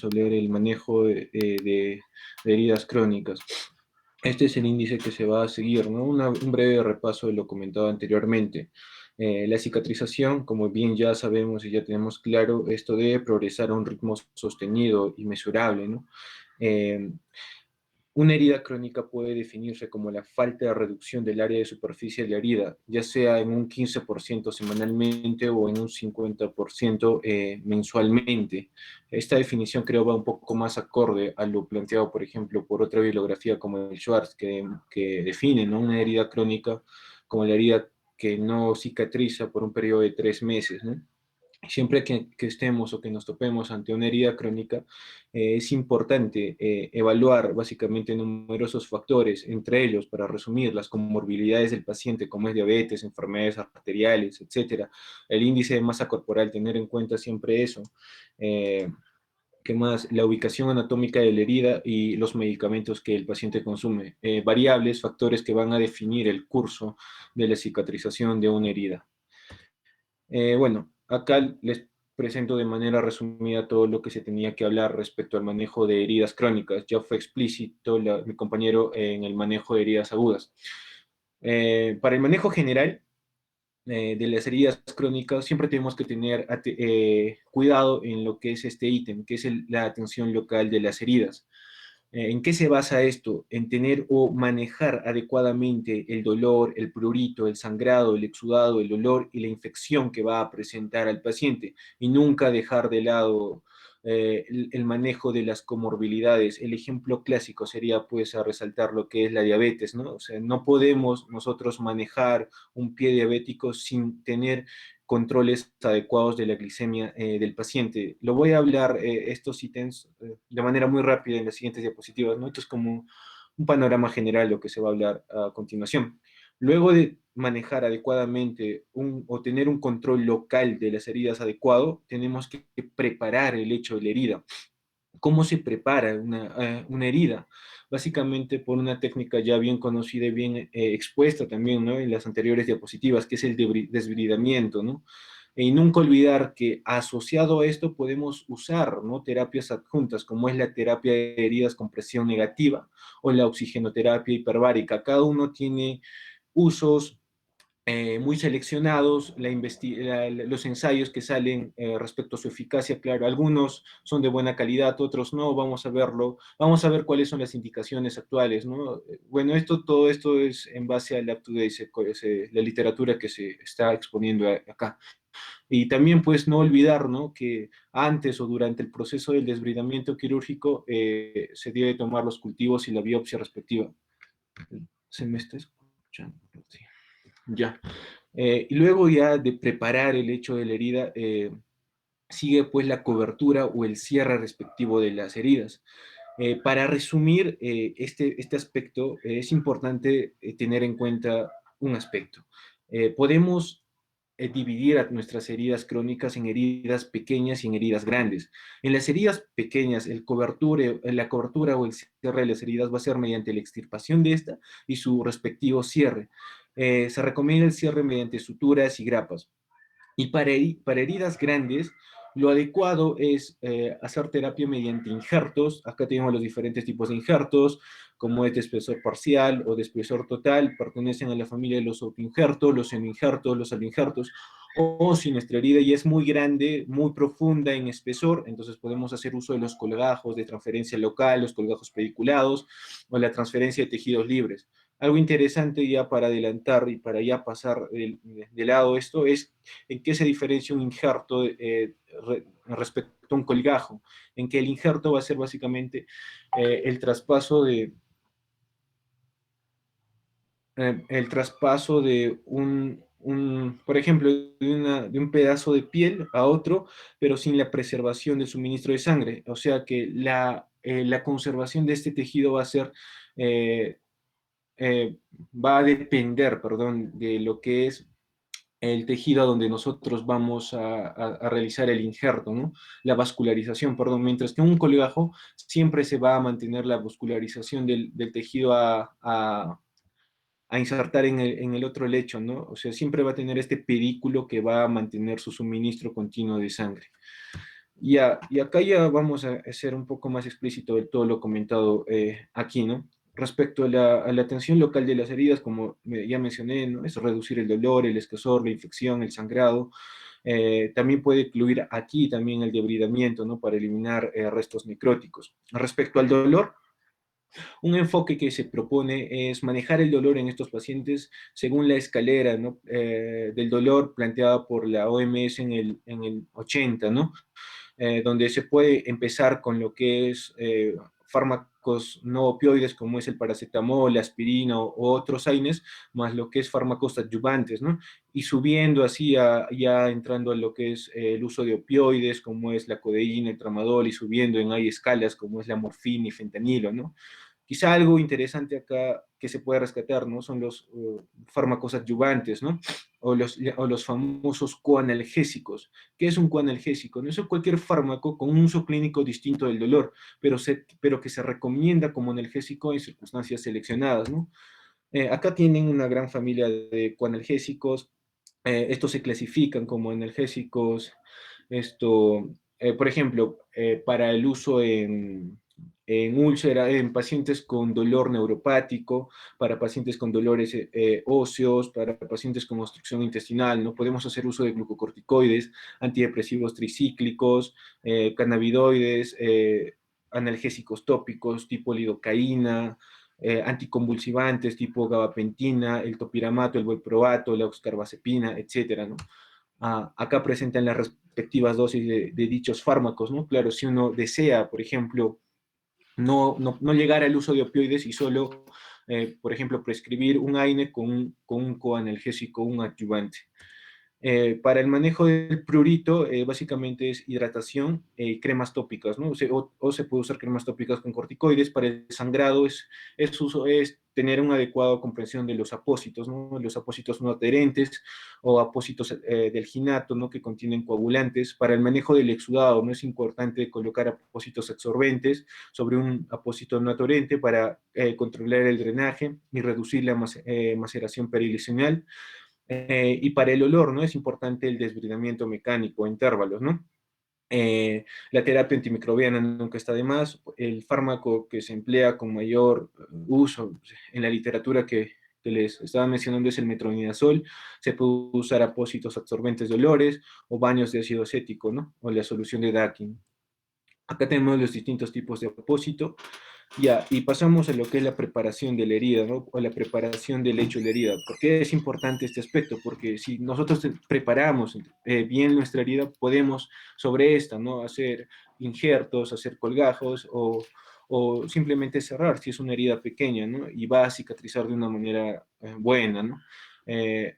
a ver el manejo de heridas crónicas. Este es el índice que se va a seguir, ¿no? Un breve repaso de lo comentado anteriormente. La cicatrización, como bien ya sabemos y ya tenemos claro, esto debe progresar a un ritmo sostenido y mesurable, ¿no? Eh, una herida crónica puede definirse como la falta de reducción del área de superficie de la herida, ya sea en un 15% semanalmente o en un 50% mensualmente. Esta definición creo va un poco más acorde a lo planteado, por ejemplo, por otra bibliografía como el Schwartz, que define, ¿no?, una herida crónica como la herida que no cicatriza por un periodo de 3 meses, ¿no? Siempre que estemos o que nos topemos ante una herida crónica, es importante evaluar básicamente numerosos factores, entre ellos, para resumir, las comorbilidades del paciente, como es diabetes, enfermedades arteriales, etcétera, el índice de masa corporal, tener en cuenta siempre eso. ¿Qué más? La ubicación anatómica de la herida y los medicamentos que el paciente consume. Variables, factores que van a definir el curso de la cicatrización de una herida. Bueno, acá les presento de manera resumida todo lo que se tenía que hablar respecto al manejo de heridas crónicas. Ya fue explícito mi compañero en el manejo de heridas agudas. Para el manejo general de las heridas crónicas, siempre tenemos que tener cuidado en lo que es este ítem, que es la atención local de las heridas. ¿En qué se basa esto? En tener o manejar adecuadamente el dolor, el prurito, el sangrado, el exudado, el olor y la infección que va a presentar al paciente, y nunca dejar de lado el manejo de las comorbilidades. El ejemplo clásico sería, pues, a resaltar lo que es la diabetes, ¿no? O sea, no podemos nosotros manejar un pie diabético sin tener controles adecuados de la glicemia del paciente. Lo voy a hablar estos ítems de manera muy rápida en las siguientes diapositivas, ¿no? Esto es como un panorama general de lo que se va a hablar a continuación. Luego de manejar adecuadamente o tener un control local de las heridas adecuado, tenemos que preparar el hecho de la herida. ¿Cómo se prepara una herida? Básicamente por una técnica ya bien conocida y bien expuesta también, ¿no?, en las anteriores diapositivas, que es el desbridamiento, ¿no? Y nunca olvidar que asociado a esto podemos usar, ¿no?, terapias adjuntas, como es la terapia de heridas con presión negativa o la oxigenoterapia hiperbárica. Cada uno tiene usos muy seleccionados, los ensayos que salen respecto a su eficacia, claro, algunos son de buena calidad, otros no, vamos a verlo, vamos a ver cuáles son las indicaciones actuales, ¿no? Bueno, todo esto es en base a la literatura que se está exponiendo acá. Y también, pues, no olvidar, ¿no?, que antes o durante el proceso del desbridamiento quirúrgico se debe tomar los cultivos y la biopsia respectiva. ¿Se me está escuchando? Sí. Ya. Y luego ya de preparar el hecho de la herida, sigue pues la cobertura o el cierre respectivo de las heridas. Para resumir este aspecto, es importante tener en cuenta un aspecto. Podemos dividir a nuestras heridas crónicas en heridas pequeñas y en heridas grandes. En las heridas pequeñas, la cobertura o el cierre de las heridas va a ser mediante la extirpación de esta y su respectivo cierre. Se recomienda el cierre mediante suturas y grapas. Y para heridas grandes, lo adecuado es hacer terapia mediante injertos. Acá tenemos los diferentes tipos de injertos, como es de espesor parcial o de espesor total. Pertenecen a la familia de los autoinjertos, los semi-injertos, los aloinjertos. O si nuestra herida ya es muy grande, muy profunda en espesor, entonces podemos hacer uso de los colgajos de transferencia local, los colgajos pediculados o la transferencia de tejidos libres. Algo interesante ya para adelantar y para ya pasar de lado esto es en qué se diferencia un injerto respecto a un colgajo, en que el injerto va a ser básicamente el traspaso de por ejemplo, de un pedazo de piel a otro, pero sin la preservación del suministro de sangre. O sea que la conservación de este tejido eh, va a depender, perdón, de lo que es el tejido a donde nosotros vamos a realizar el injerto, ¿no? La vascularización, perdón, mientras que en un colgajo siempre se va a mantener la vascularización del tejido a insertar en el otro lecho, ¿no? O sea, siempre va a tener este pedículo que va a mantener su suministro continuo de sangre. Y acá ya vamos a ser un poco más explícito de todo lo comentado aquí, ¿no? Respecto a la atención local de las heridas, como ya mencioné, ¿no? Es reducir el dolor, el escozor, la infección, el sangrado. También puede incluir aquí también el debridamiento, ¿no? Para eliminar restos necróticos. Respecto al dolor, un enfoque que se propone es manejar el dolor en estos pacientes según la escalera, ¿no? Del dolor planteada por la OMS en el 80, ¿no? Donde se puede empezar con lo que es fármacos no opioides como es el paracetamol, la aspirina o otros AINES, más lo que es fármacos adyuvantes, ¿no? Y subiendo así, ya entrando a lo que es el uso de opioides, como es la codeína, el tramadol, y subiendo en hay escalas como es la morfina y fentanilo, ¿no? Quizá algo interesante acá que se puede rescatar, ¿no? Son los fármacos adyuvantes, ¿no? O los famosos coanalgésicos. ¿Qué es un coanalgésico? No es cualquier fármaco con un uso clínico distinto del dolor, pero que se recomienda como analgésico en circunstancias seleccionadas, ¿no? Acá tienen una gran familia de coanalgésicos. Estos se clasifican como analgésicos, por ejemplo, para el uso en úlcera, en pacientes con dolor neuropático, para pacientes con dolores óseos, para pacientes con obstrucción intestinal, ¿no? Podemos hacer uso de glucocorticoides, antidepresivos tricíclicos, cannabinoides, analgésicos tópicos tipo lidocaína, anticonvulsivantes tipo gabapentina, el topiramato, el valproato, la oxcarbazepina, etcétera, ¿no? Acá presentan las respectivas dosis de dichos fármacos, ¿no? Claro, si uno desea, por ejemplo, no llegar al uso de opioides y solo, por ejemplo, prescribir un AINE con un coanalgésico, un adyuvante. Para el manejo del prurito, básicamente es hidratación y cremas tópicas, ¿no? O se puede usar cremas tópicas con corticoides. Para el sangrado es tener una adecuada comprensión de los apósitos, ¿no? Los apósitos no adherentes o apósitos del ginato, ¿no? Que contienen coagulantes. Para el manejo del exudado, ¿no? Es importante colocar apósitos absorbentes sobre un apósito no adherente para controlar el drenaje y reducir la maceración perilesional. Y para el olor, ¿no? Es importante el desbridamiento mecánico, intervalos, ¿no? La terapia antimicrobiana nunca está de más. El fármaco que se emplea con mayor uso en la literatura que les estaba mencionando es el metronidazol. Se puede usar apósitos absorbentes de olores o baños de ácido acético, ¿no? O la solución de Dakin. Acá tenemos los distintos tipos de apósito. Ya, y pasamos a lo que es la preparación de la herida, ¿no? O la preparación del hecho de la herida. ¿Por qué es importante este aspecto? Porque si nosotros preparamos bien nuestra herida, podemos sobre esta, ¿no? Hacer injertos, hacer colgajos o simplemente cerrar si es una herida pequeña, ¿no? Y va a cicatrizar de una manera buena, ¿no?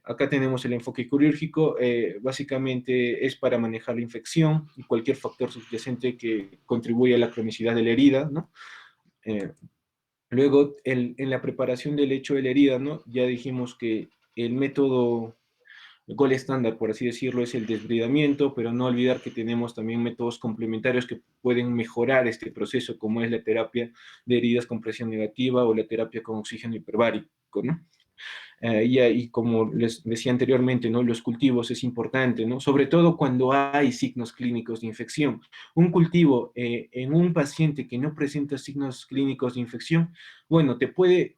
Acá tenemos el enfoque quirúrgico, básicamente es para manejar la infección y cualquier factor subyacente que contribuya a la cronicidad de la herida, ¿no? Eh, Luego, en la preparación del hecho de la herida, ¿no? Ya dijimos que el método gold estándar, por así decirlo, es el desbridamiento, pero no olvidar que tenemos también métodos complementarios que pueden mejorar este proceso, como es la terapia de heridas con presión negativa o la terapia con oxígeno hiperbárico, ¿no? Y como les decía anteriormente, ¿no? Los cultivos es importante, ¿no? Sobre todo cuando hay signos clínicos de infección. Un cultivo en un paciente que no presenta signos clínicos de infección, bueno, te puede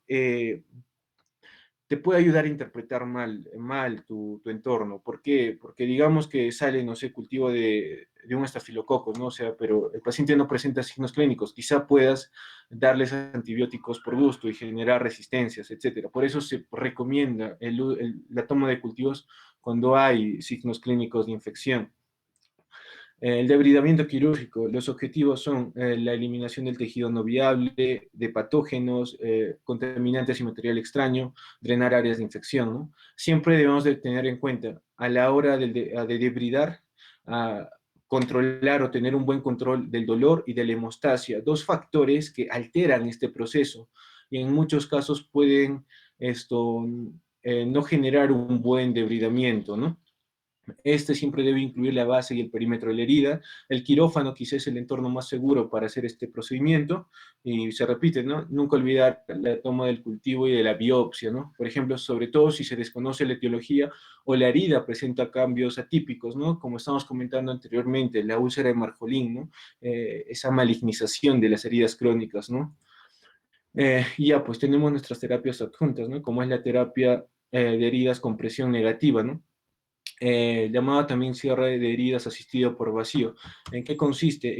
ayudar a interpretar mal tu entorno. ¿Por qué? Porque digamos que sale, no sé, cultivo de un estafilococo, ¿no? O sea, pero el paciente no presenta signos clínicos. Quizá puedas darles antibióticos por gusto y generar resistencias, etcétera. Por eso se recomienda la toma de cultivos cuando hay signos clínicos de infección. El debridamiento quirúrgico, los objetivos son la eliminación del tejido no viable, de patógenos, contaminantes y material extraño, drenar áreas de infección, ¿no? Siempre debemos de tener en cuenta a la hora de debridar, a controlar o tener un buen control del dolor y de la hemostasia, dos factores que alteran este proceso y en muchos casos pueden no generar un buen debridamiento, ¿no? Este siempre debe incluir la base y el perímetro de la herida. El quirófano quizás es el entorno más seguro para hacer este procedimiento. Y se repite, ¿no? Nunca olvidar la toma del cultivo y de la biopsia, ¿no? Por ejemplo, sobre todo si se desconoce la etiología o la herida presenta cambios atípicos, ¿no? Como estamos comentando anteriormente, la úlcera de Marjolín, ¿no? Esa malignización de las heridas crónicas, ¿no? Y ya, pues tenemos nuestras terapias adjuntas, ¿no? Como es la terapia de heridas con presión negativa, ¿no? Llamada también cierre de heridas asistido por vacío. ¿En qué consiste?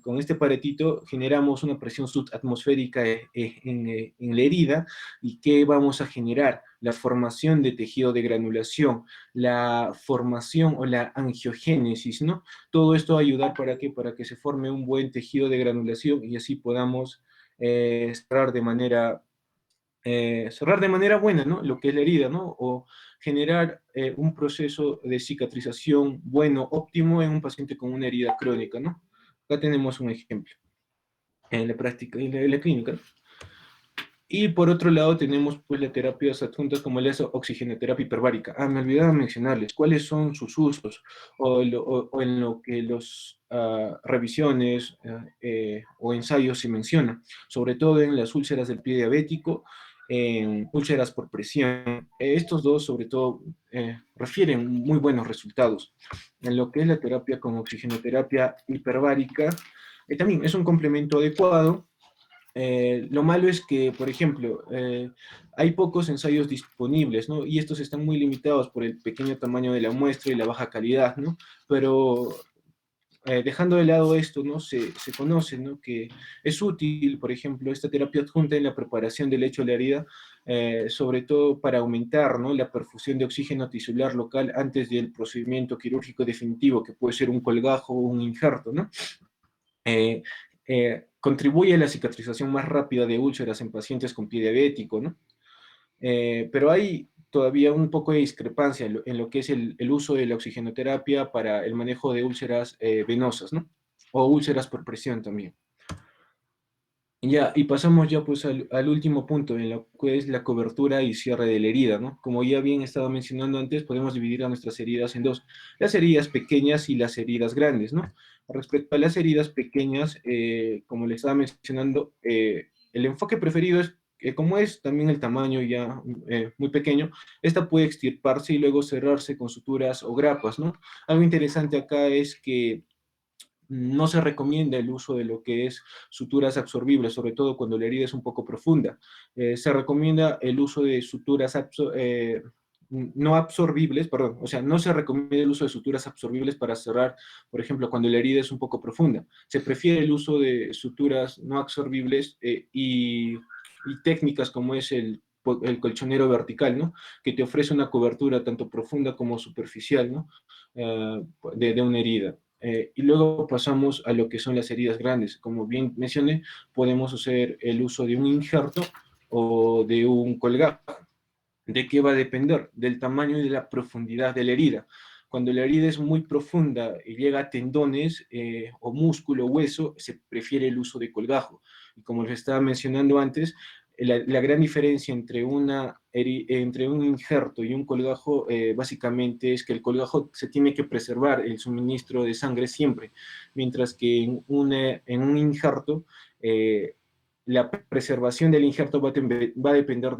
Con este paretito generamos una presión subatmosférica en la herida. ¿Y qué vamos a generar? La formación de tejido de granulación, la formación o la angiogénesis, ¿no? Todo esto va a ayudar para qué? Para que se forme un buen tejido de granulación y así podamos cerrar cerrar de manera buena, ¿no? Lo que es la herida, ¿no? O generar un proceso de cicatrización bueno, óptimo en un paciente con una herida crónica, ¿no? Acá tenemos un ejemplo en la práctica, en la clínica, ¿no? Y por otro lado tenemos pues las terapias adjuntas como la oxigenoterapia hiperbárica. Me olvidaba mencionarles cuáles son sus usos o en lo que los revisiones o ensayos se menciona, sobre todo en las úlceras del pie diabético, en úlceras por presión. Estos dos sobre todo refieren muy buenos resultados. En lo que es la terapia con oxigenoterapia hiperbárica, también es un complemento adecuado. Lo malo es que, por ejemplo, hay pocos ensayos disponibles, ¿no? Y estos están muy limitados por el pequeño tamaño de la muestra y la baja calidad, ¿no? Pero dejando de lado esto, ¿no? Se conoce, ¿no? Que es útil, por ejemplo, esta terapia adjunta en la preparación del lecho de la herida, sobre todo para aumentar, ¿no? La perfusión de oxígeno tisular local antes del procedimiento quirúrgico definitivo, que puede ser un colgajo o un injerto, ¿no? eh, contribuye a la cicatrización más rápida de úlceras en pacientes con pie diabético, ¿no? Pero hay todavía un poco de discrepancia en lo que es el uso de la oxigenoterapia para el manejo de úlceras venosas, ¿no? O úlceras por presión también. Ya, y pasamos ya pues al último punto, en lo que es la cobertura y cierre de la herida, ¿no? Como ya bien estaba mencionando antes, podemos dividir a nuestras heridas en dos, las heridas pequeñas y las heridas grandes, ¿no? Respecto a las heridas pequeñas, como le estaba mencionando, el enfoque preferido es, como es también el tamaño ya muy pequeño, esta puede extirparse y luego cerrarse con suturas o grapas, ¿no? Algo interesante acá es que no se recomienda el uso de lo que es suturas absorbibles, sobre todo cuando la herida es un poco profunda. Se recomienda el uso de suturas no absorbibles, perdón, o sea, no se recomienda el uso de suturas absorbibles para cerrar, por ejemplo, cuando la herida es un poco profunda. Se prefiere el uso de suturas no absorbibles y técnicas como es el colchonero vertical, ¿no? Que te ofrece una cobertura tanto profunda como superficial, ¿no? De una herida. Y luego pasamos a lo que son las heridas grandes. Como bien mencioné, podemos hacer el uso de un injerto o de un colgajo. ¿De qué va a depender? Del tamaño y de la profundidad de la herida. Cuando la herida es muy profunda y llega a tendones o músculo, hueso, se prefiere el uso de colgajo. Y como les estaba mencionando antes, la gran diferencia entre un injerto y un colgajo básicamente es que el colgajo se tiene que preservar el suministro de sangre siempre, mientras que en un injerto la preservación del injerto va a depender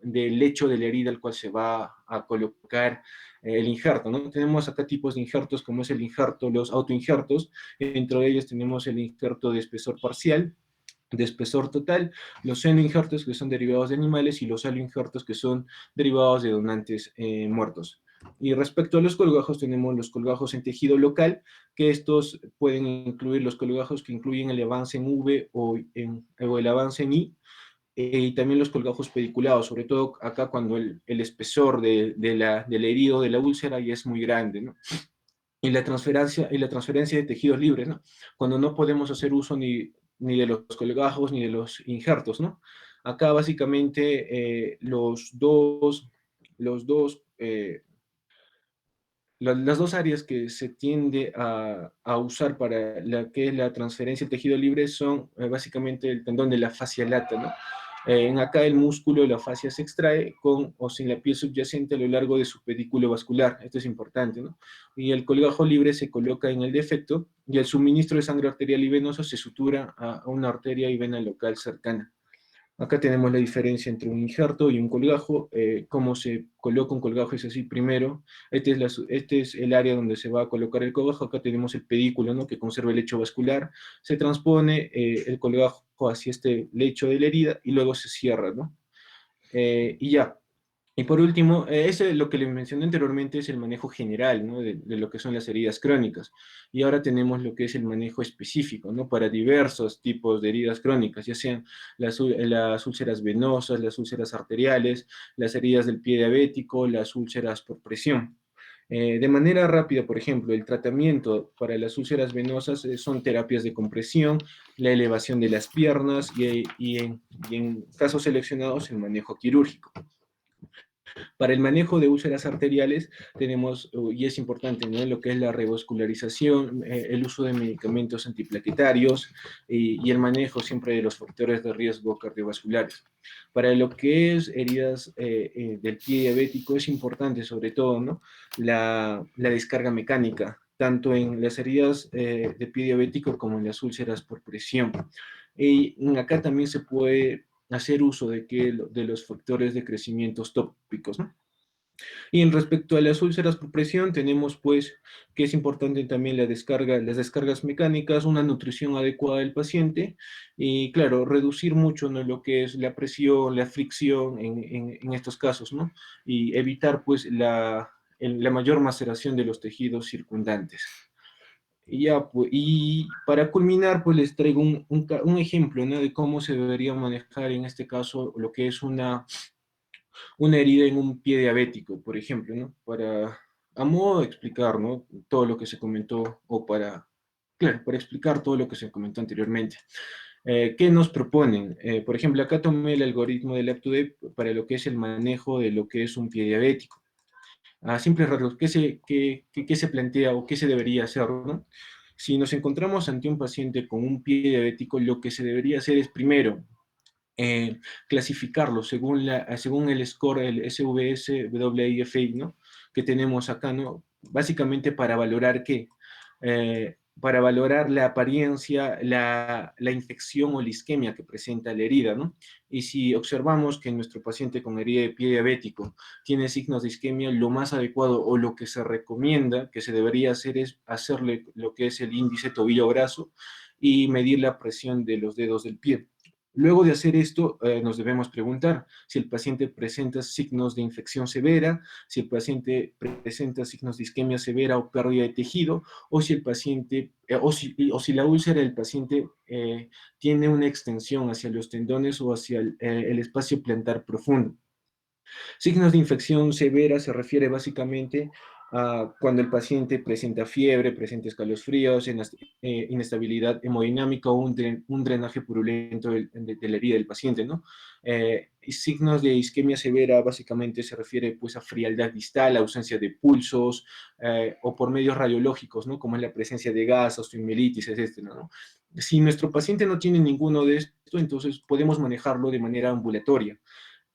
del hecho de la herida al cual se va a colocar el injerto, ¿no? Tenemos acá tipos de injertos como es el injerto, los autoinjertos, dentro de ellos tenemos el injerto de espesor parcial, de espesor total, los senoinjertos que son derivados de animales y los aloinjertos que son derivados de donantes muertos. Y respecto a los colgajos, tenemos los colgajos en tejido local, que estos pueden incluir los colgajos que incluyen el avance en V o el avance en I, y también los colgajos pediculados, sobre todo acá cuando el espesor del herido, de la úlcera, ya es muy grande, ¿no? Y la transferencia de tejidos libres, ¿no? Cuando no podemos hacer uso ni de los colgajos ni de los injertos, ¿no? Acá básicamente las dos áreas que se tiende a usar para la que es la transferencia de tejido libre son básicamente el tendón de la fascia lata, ¿no? En acá el músculo de la fascia se extrae con o sin la piel subyacente a lo largo de su pedículo vascular. Esto es importante, ¿no? Y el colgajo libre se coloca en el defecto y el suministro de sangre arterial y venosa se sutura a una arteria y vena local cercana. Acá tenemos la diferencia entre un injerto y un colgajo. Cómo se coloca un colgajo es así primero. Este es el área donde se va a colocar el colgajo. Acá tenemos el pedículo, ¿no? Que conserva el lecho vascular. Se transpone el colgajo hacia este lecho de la herida y luego se cierra, ¿no? Y ya. Y por último, ese lo que les mencioné anteriormente es el manejo general, ¿no? De lo que son las heridas crónicas. Y ahora tenemos lo que es el manejo específico, ¿no? Para diversos tipos de heridas crónicas, ya sean las úlceras venosas, las úlceras arteriales, las heridas del pie diabético, las úlceras por presión. De manera rápida, por ejemplo, el tratamiento para las úlceras venosas son terapias de compresión, la elevación de las piernas y en casos seleccionados el manejo quirúrgico. Para el manejo de úlceras arteriales tenemos, y es importante, ¿no? Lo que es la revascularización, el uso de medicamentos antiplaquetarios y el manejo siempre de los factores de riesgo cardiovasculares. Para lo que es heridas del pie diabético es importante sobre todo, ¿no? La descarga mecánica, tanto en las heridas de pie diabético como en las úlceras por presión. Y acá también se puede hacer uso de los factores de crecimiento tópicos, ¿no? Y en respecto a las úlceras por presión, tenemos pues que es importante también las descargas mecánicas, una nutrición adecuada del paciente y claro, reducir mucho, ¿no? Lo que es la presión, la fricción en estos casos, ¿no? Y evitar pues la mayor maceración de los tejidos circundantes. Y, ya, pues, y para culminar, pues les traigo un ejemplo, ¿no? De cómo se debería manejar en este caso lo que es una herida en un pie diabético, por ejemplo, ¿no? A modo de explicar, ¿no? Todo lo que se comentó, claro, para explicar todo lo que se comentó anteriormente. ¿Qué nos proponen? Por ejemplo, acá tomé el algoritmo del UpToDate para lo que es el manejo de lo que es un pie diabético. A simples rasgos, ¿qué se plantea o qué se debería hacer, ¿no? Si nos encontramos ante un paciente con un pie diabético, lo que se debería hacer es primero clasificarlo según el score, el SVS, WIFI, ¿no? Que tenemos acá, ¿no? Básicamente para valorar qué, para valorar la apariencia, la infección o la isquemia que presenta la herida, ¿no? Y si observamos que nuestro paciente con herida de pie diabético tiene signos de isquemia, lo más adecuado o lo que se recomienda que se debería hacer es hacerle lo que es el índice tobillo-brazo y medir la presión de los dedos del pie. Luego de hacer esto, nos debemos preguntar si el paciente presenta signos de infección severa, si el paciente presenta signos de isquemia severa o pérdida de tejido, o si el paciente, o si la úlcera del paciente tiene una extensión hacia los tendones o hacia el espacio plantar profundo. Signos de infección severa se refiere básicamente a cuando el paciente presenta fiebre, presenta escalofríos, inestabilidad hemodinámica o un drenaje purulento de la herida del paciente, ¿no? Y signos de isquemia severa básicamente se refiere pues a frialdad distal, ausencia de pulsos o por medios radiológicos, ¿no? Como es la presencia de gas, osteomielitis, etc., ¿no? Si nuestro paciente no tiene ninguno de esto, entonces podemos manejarlo de manera ambulatoria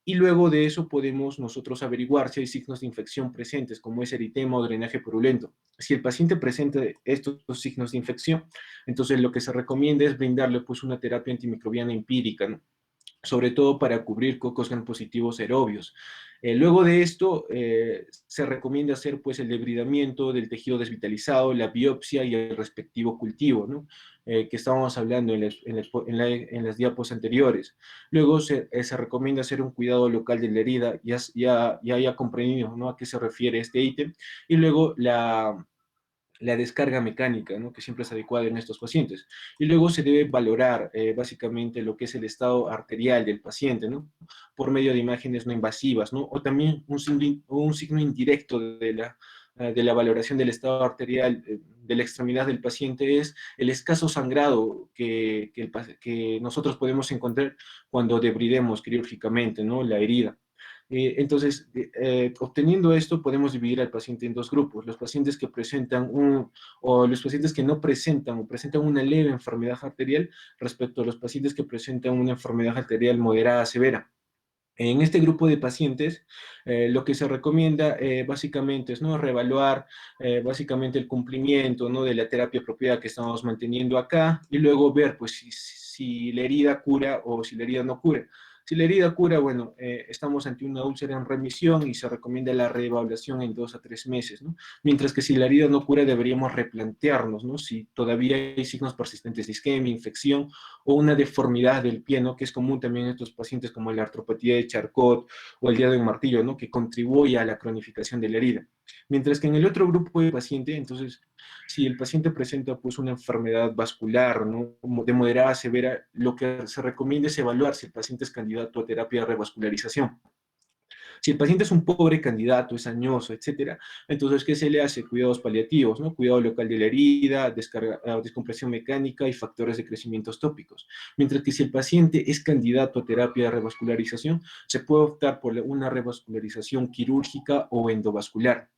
y luego de eso podemos nosotros averiguar si hay signos de infección presentes, como es eritema o drenaje purulento. Si el paciente presenta estos signos de infección, entonces lo que se recomienda es brindarle pues una terapia antimicrobiana empírica, ¿no? Sobre todo para cubrir cocos gram positivos aerobios. Luego de esto, se recomienda hacer pues el debridamiento del tejido desvitalizado, la biopsia y el respectivo cultivo, ¿no? Que estábamos hablando en las diapos anteriores. Luego se recomienda hacer un cuidado local de la herida, ya haya comprendido, ¿no? A qué se refiere este ítem. Y luego la descarga mecánica, ¿no? Que siempre es adecuada en estos pacientes. Y luego se debe valorar básicamente lo que es el estado arterial del paciente, ¿no? Por medio de imágenes no invasivas, ¿no? O también un signo indirecto de la valoración del estado arterial de la extremidad del paciente es el escaso sangrado que nosotros podemos encontrar cuando debridemos quirúrgicamente, ¿no? La herida. Entonces, obteniendo esto, podemos dividir al paciente en dos grupos. Los pacientes que presentan o los pacientes que no presentan o presentan una leve enfermedad arterial respecto a los pacientes que presentan una enfermedad arterial moderada severa. En este grupo de pacientes, lo que se recomienda básicamente es, ¿no?, reevaluar básicamente el cumplimiento, ¿no?, de la terapia apropiada que estamos manteniendo acá y luego ver pues, si la herida cura o si la herida no cura. Si la herida cura, bueno, estamos ante una úlcera en remisión y se recomienda la reevaluación en 2 a 3 meses, ¿no? Mientras que si la herida no cura, deberíamos replantearnos, ¿no?, si todavía hay signos persistentes de isquemia, infección o una deformidad del pie, ¿no?, que es común también en estos pacientes como la artropatía de Charcot o el dedo en martillo, ¿no?, que contribuye a la cronificación de la herida. Mientras que en el otro grupo de paciente, entonces, si el paciente presenta pues una enfermedad vascular, ¿no?, de moderada a severa, lo que se recomienda es evaluar si el paciente es candidato a terapia de revascularización. Si el paciente es un pobre candidato, es añoso, etcétera, entonces, ¿qué se le hace? Cuidados paliativos, ¿no? Cuidado local de la herida, descompresión mecánica y factores de crecimiento tópicos. Mientras que si el paciente es candidato a terapia de revascularización, se puede optar por una revascularización quirúrgica o endovascular.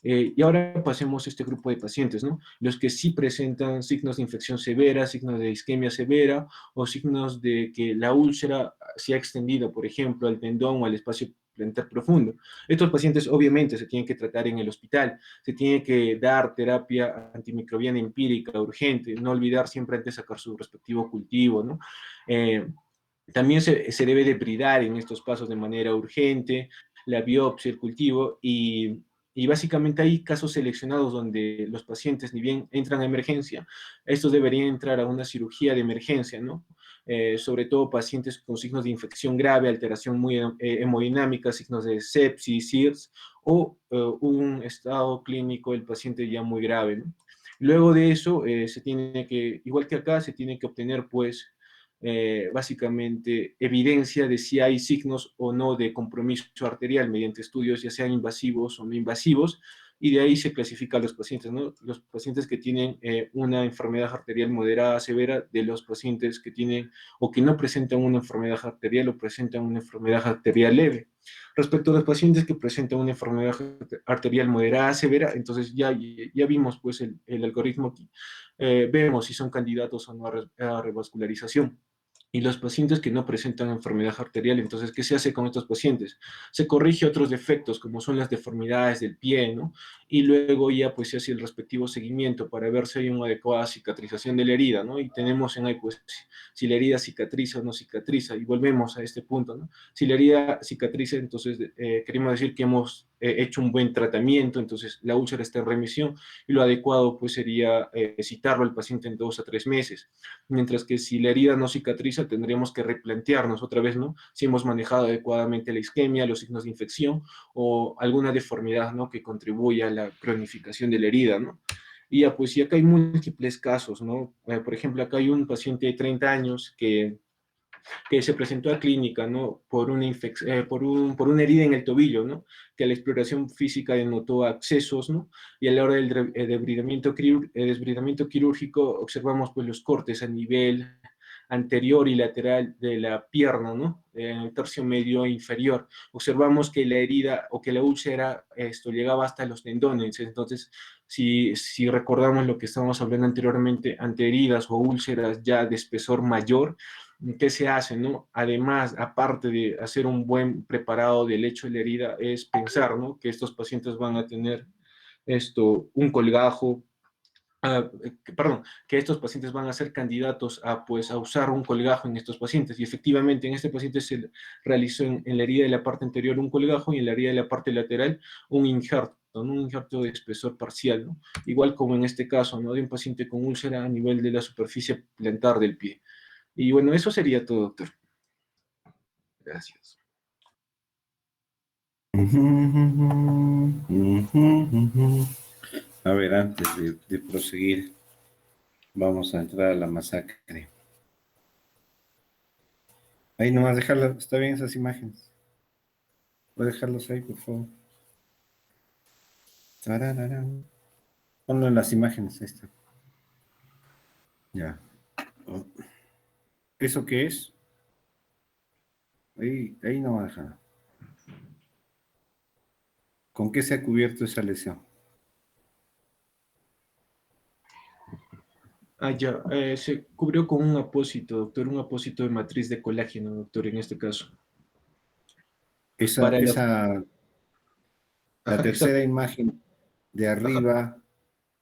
Y ahora pasemos a este grupo de pacientes, ¿no? Los que sí presentan signos de infección severa, signos de isquemia severa o signos de que la úlcera se ha extendido, por ejemplo, al tendón o al espacio plantar profundo. Estos pacientes obviamente se tienen que tratar en el hospital, se tiene que dar terapia antimicrobiana empírica urgente, no olvidar siempre antes sacar su respectivo cultivo, ¿no? Eh, También se debe depridar en estos pasos de manera urgente, la biopsia, el cultivo, y básicamente hay casos seleccionados donde los pacientes, ni bien entran a emergencia, estos deberían entrar a una cirugía de emergencia, ¿no? Sobre todo pacientes con signos de infección grave, alteración muy hemodinámica, signos de sepsis, SIRS, o un estado clínico del paciente ya muy grave, ¿no? Luego de eso, se tiene que, igual que acá, se tiene que obtener, pues, básicamente evidencia de si hay signos o no de compromiso arterial mediante estudios ya sean invasivos o no invasivos, y de ahí se clasifican los pacientes, ¿no? Los pacientes que tienen una enfermedad arterial moderada severa de los pacientes que tienen o que no presentan una enfermedad arterial o presentan una enfermedad arterial leve. Respecto a los pacientes que presentan una enfermedad arterial moderada severa, entonces ya vimos pues el algoritmo aquí. Vemos si son candidatos o no a revascularización. Y los pacientes que no presentan enfermedad arterial, entonces, ¿qué se hace con estos pacientes? Se corrige otros defectos, como son las deformidades del pie, ¿no? Y luego ya pues se hace el respectivo seguimiento para ver si hay una adecuada cicatrización de la herida, ¿no? Y tenemos en ahí pues si la herida cicatriza o no cicatriza, y volvemos a este punto, ¿no? Si la herida cicatriza, entonces queremos decir que hemos hecho un buen tratamiento, entonces la úlcera está en remisión, y lo adecuado pues sería citarlo al paciente en 2 a 3 meses. Mientras que si la herida no cicatriza, tendríamos que replantearnos otra vez, ¿no? Si hemos manejado adecuadamente la isquemia, los signos de infección o alguna deformidad, ¿no?, que contribuya a la cronificación de la herida, ¿no? Y ya, pues, y acá hay múltiples casos, ¿no? Por ejemplo, acá hay un paciente de 30 años que se presentó a clínica, ¿no? Por una herida en el tobillo, ¿no? Que la exploración física denotó accesos, ¿no? Y a la hora del desbridamiento quirúrgico observamos pues los cortes a nivel anterior y lateral de la pierna, ¿no? En el tercio medio e inferior. Observamos que la herida o que la úlcera llegaba hasta los tendones. Entonces, si recordamos lo que estábamos hablando anteriormente, ante heridas o úlceras ya de espesor mayor, ¿qué se hace, no? Además, aparte de hacer un buen preparado del hecho de la herida, es pensar, ¿no?, que estos pacientes van a tener un colgajo, perdón, que estos pacientes van a ser candidatos a, pues, a usar un colgajo en estos pacientes. Y efectivamente, en este paciente se realizó en la herida de la parte anterior un colgajo y en la herida de la parte lateral un injerto, ¿no? Un injerto de espesor parcial, ¿no? Igual como en este caso, ¿no?, de un paciente con úlcera a nivel de la superficie plantar del pie. Y bueno, eso sería todo, doctor. Gracias. A ver, antes de proseguir, vamos a entrar a la masacre. Ahí nomás dejarlas, está bien esas imágenes. Voy a dejarlos ahí, por favor. Tarararán. Ponlo en las imágenes, ahí está. Ya. Oh. ¿Eso qué es? Ahí no va a dejar. ¿Con qué se ha cubierto esa lesión? Ah, ya, se cubrió con un apósito, doctor, un apósito de matriz de colágeno, doctor, en este caso. Esa, Para la... esa, la Ajá, exacto. tercera imagen de Ajá. arriba,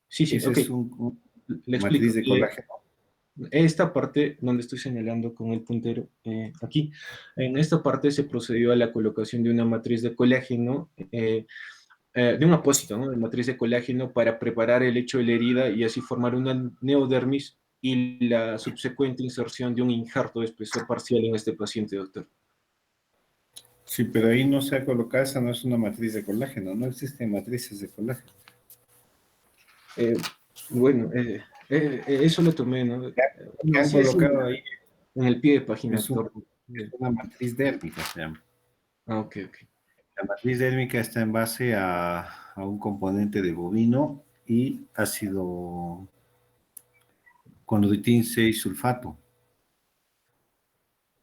Sí, sí, esa ok. es Le explico. matriz de colágeno. Esta parte donde estoy señalando con el puntero, aquí, en esta parte se procedió a la colocación de una matriz de colágeno, de un apósito, ¿no? De matriz de colágeno para preparar el lecho de la herida y así formar una neodermis y la subsecuente inserción de un injerto de espesor parcial en este paciente, doctor. Sí, pero ahí no se ha colocado, esa no es una matriz de colágeno, no existen matrices de colágeno. Eh, bueno, eso lo tomé, ¿no? Que No, han sí es colocado ahí en el pie de página, es, doctor. es una matriz dérmica, se llama. Ah, ok, ok. La matriz dérmica está en base a un componente de bovino y ácido condroitín 6 sulfato.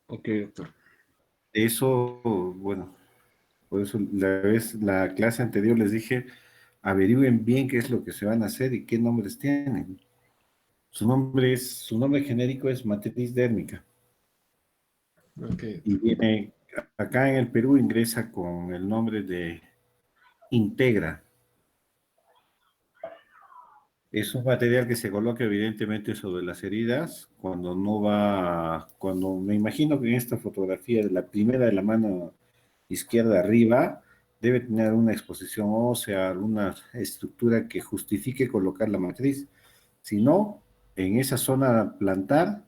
Ok, doctor. Eso, bueno, por eso la clase anterior les dije, averigüen bien qué es lo que se van a hacer y qué nombres tienen. Su nombre genérico es matriz dérmica. Ok, Y doctor. viene, acá en el Perú ingresa con el nombre de Integra. Es un material que se coloca evidentemente sobre las heridas cuando no va, cuando me imagino que en esta fotografía de la primera de la mano izquierda arriba debe tener una exposición ósea, alguna estructura que justifique colocar la matriz. Si no, en esa zona plantar,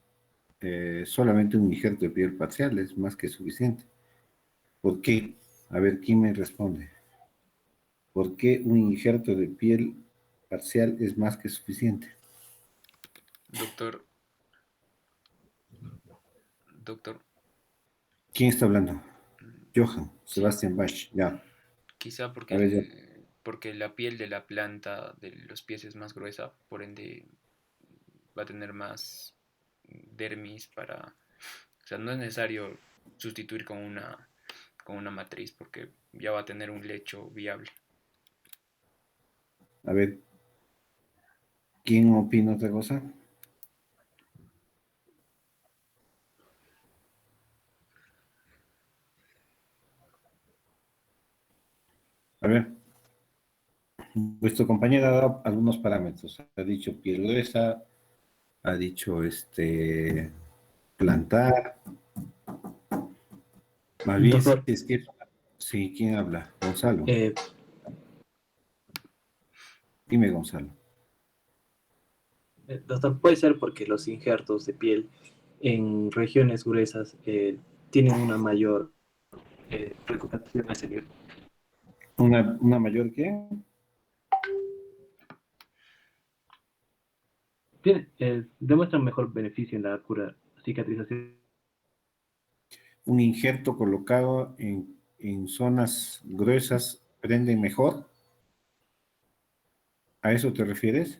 solamente un injerto de piel parcial es más que suficiente. ¿Por qué? A ver, ¿quién me responde? ¿Por qué un injerto de piel parcial es más que suficiente? Doctor, doctor, ¿Quién está hablando? Johann, sí, Sebastian Bach, ya. quizá A ver, ya. porque la piel de la planta de los pies es más gruesa, por ende va a tener más dermis para... O sea, no es necesario sustituir con una matriz porque ya va a tener un lecho viable. A ver, ¿quién opina otra cosa? A ver, vuestro compañero ha dado algunos parámetros. Ha dicho piel gruesa, ha dicho plantar. Más bien, si Doctor, es que, sí, ¿quién habla? Gonzalo. eh, Dime, Gonzalo. doctor, puede ser porque los injertos de piel en regiones gruesas tienen una mayor recuperación a ese nivel. ¿Una mayor qué? Demuestran mejor beneficio en la cura, cicatrización. Un injerto colocado en zonas gruesas prende mejor. ¿A eso te refieres?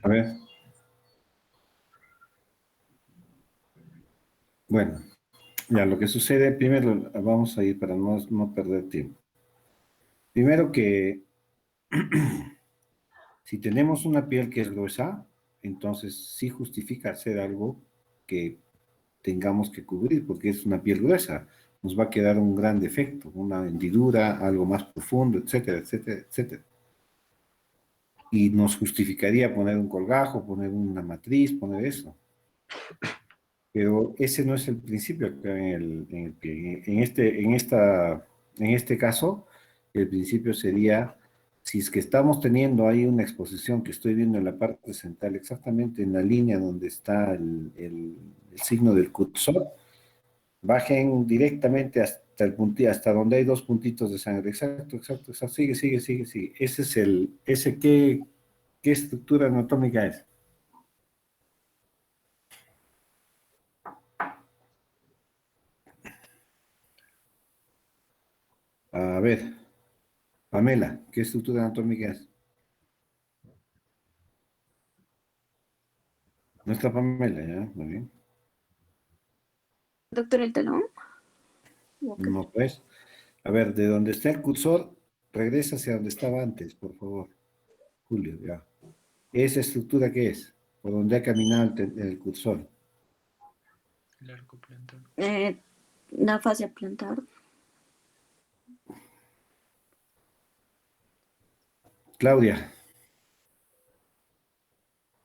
A ver, bueno, ya lo que sucede, primero vamos a ir para no perder tiempo. Primero que si tenemos una piel que es gruesa, entonces sí justifica hacer algo que tengamos que cubrir, porque es una piel gruesa. Nos va a quedar un gran defecto, una hendidura, algo más profundo, etcétera, etcétera, etcétera. Y nos justificaría poner un colgajo, poner una matriz, poner eso. Pero ese no es el principio acá en este caso, el principio sería, si es que estamos teniendo ahí una exposición que estoy viendo en la parte central, exactamente en la línea donde está el signo del cursor, bajen directamente hasta el puntito, hasta donde hay dos puntitos de sangre. Exacto, exacto, exacto. Sigue, sigue, sigue, sigue. Ese es ¿qué estructura anatómica es? A ver, Pamela, ¿qué estructura anatómica es? No está Pamela, ya, muy bien. Doctor, el talón. Ok. No, pues. A ver, de donde está el cursor, regresa hacia donde estaba antes, por favor. Julio, ya. ¿Esa estructura qué es? Por donde ha caminado el cursor. El arco plantar. La fascia plantar. Claudia.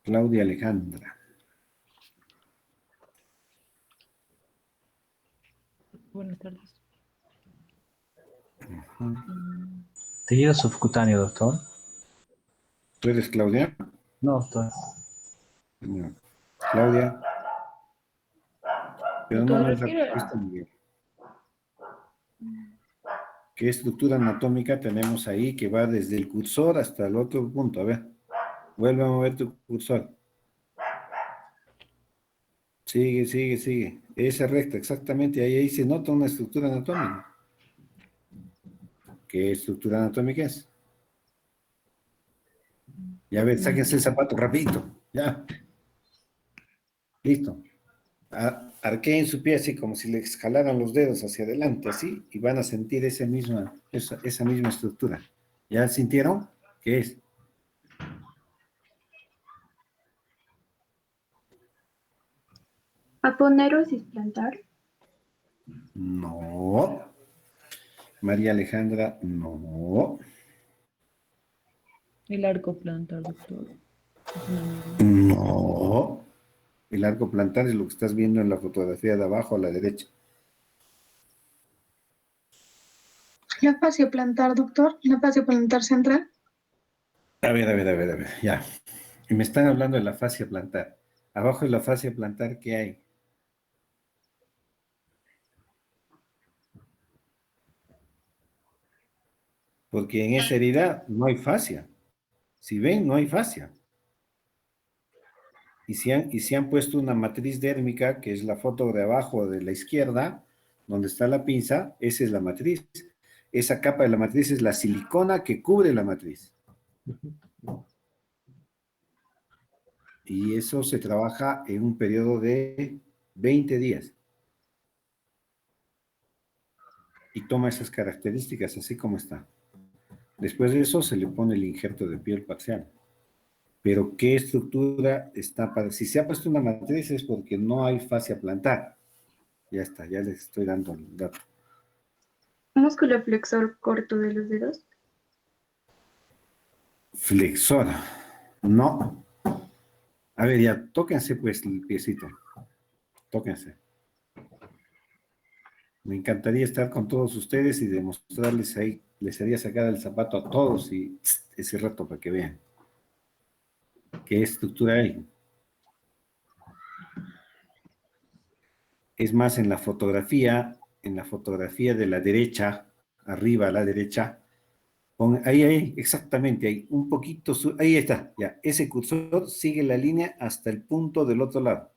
Claudia Alejandra. Buenas tardes. Tejido subcutáneo, doctor. ¿Tú eres Claudia? No, doctor. No. Claudia. Pero no Doctor, me es la refiere. respuesta, Miguel. ¿Qué estructura anatómica tenemos ahí que va desde el cursor hasta el otro punto? A ver, vuelve a mover tu cursor. Sigue, sigue, sigue. Esa recta, exactamente. Ahí se nota una estructura anatómica. ¿Qué estructura anatómica es? Ya ver, sáquense el zapato rapidito. Ya. Listo. Arqueen su pie así como si le jalaran los dedos hacia adelante, así, y van a sentir esa misma estructura. ¿Ya sintieron? ¿Qué es? Aponerosis plantar. No. María Alejandra, no. El arco plantar, doctor. Es una amiga. No. El arco plantar es lo que estás viendo en la fotografía de abajo a la derecha. La fascia plantar, doctor. La fascia plantar central. A ver, ya. Y me están hablando de la fascia plantar. Abajo de la fascia plantar, ¿qué hay? Porque en esa herida no hay fascia. Si ven, no hay fascia. Y si han puesto una matriz dérmica, que es la foto de abajo de la izquierda, donde está la pinza, esa es la matriz. Esa capa de la matriz es la silicona que cubre la matriz. Y eso se trabaja en un periodo de 20 días. Y toma esas características así como está. Después de eso se le pone el injerto de piel parcial. Pero ¿qué estructura está para? Si se ha puesto una matriz es porque no hay fascia plantar. Ya está, ya les estoy dando el dato. Músculo flexor corto de los dedos. Flexora. No. A ver, ya, tóquense pues el piecito. Tóquense. Me encantaría estar con todos ustedes y demostrarles ahí. Les haría sacar el zapato a todos y ese rato para que vean qué estructura hay. Es más, en la fotografía de la derecha, arriba a la derecha, ahí, exactamente, ahí, un poquito, ahí está, ya, ese cursor sigue la línea hasta el punto del otro lado.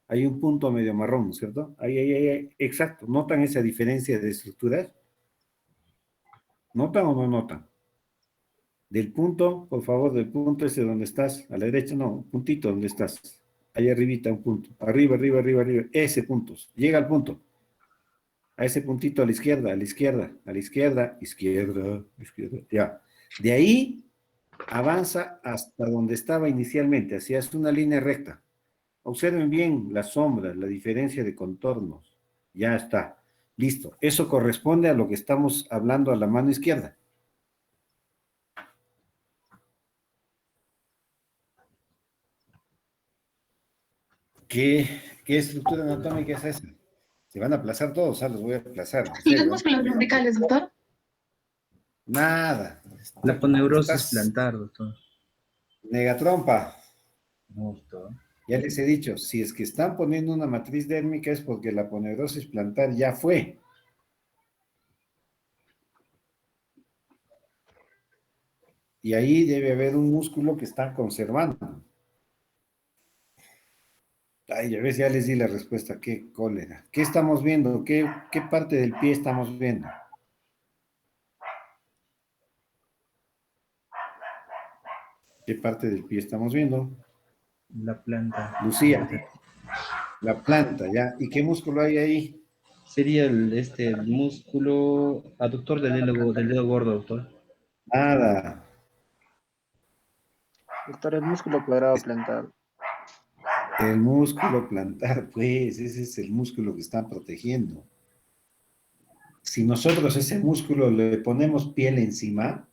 Hay un punto medio marrón, ¿no es cierto? Ahí, exacto. ¿Notan esa diferencia de estructuras? ¿Notan o no notan? Del punto, por favor, del punto ese donde estás, a la derecha, no, puntito donde estás. Ahí arribita un punto. Arriba, ese punto. Llega al punto. A ese puntito a la izquierda, a la izquierda, a la izquierda, izquierda, izquierda. Ya. De ahí avanza hasta donde estaba inicialmente, hacia una línea recta. Observen bien las sombras, la diferencia de contornos. Ya está. Listo. Eso corresponde a lo que estamos hablando a la mano izquierda. ¿Qué estructura anatómica es esa? Se van a aplazar todos, los voy a aplazar. En Y los serio, músculos verticales, doctor. Nada. La poneurosis Estás plantar, doctor. negatrompa. No, doctor. Ya les he dicho, si es que están poniendo una matriz dérmica es porque la poneurosis plantar ya fue. Y ahí debe haber un músculo que están conservando. Ay, ya ves, ya les di la respuesta. Qué cólera. ¿Qué estamos viendo? ¿Qué parte del pie estamos viendo? ¿Qué parte del pie estamos viendo? La planta. Lucía, la planta, ¿ya? ¿Y qué músculo hay ahí? Sería el músculo aductor del dedo gordo, doctor. Nada. Doctor, el músculo cuadrado plantar. El músculo plantar, pues, ese es el músculo que está protegiendo. Si nosotros ese músculo le ponemos piel encima,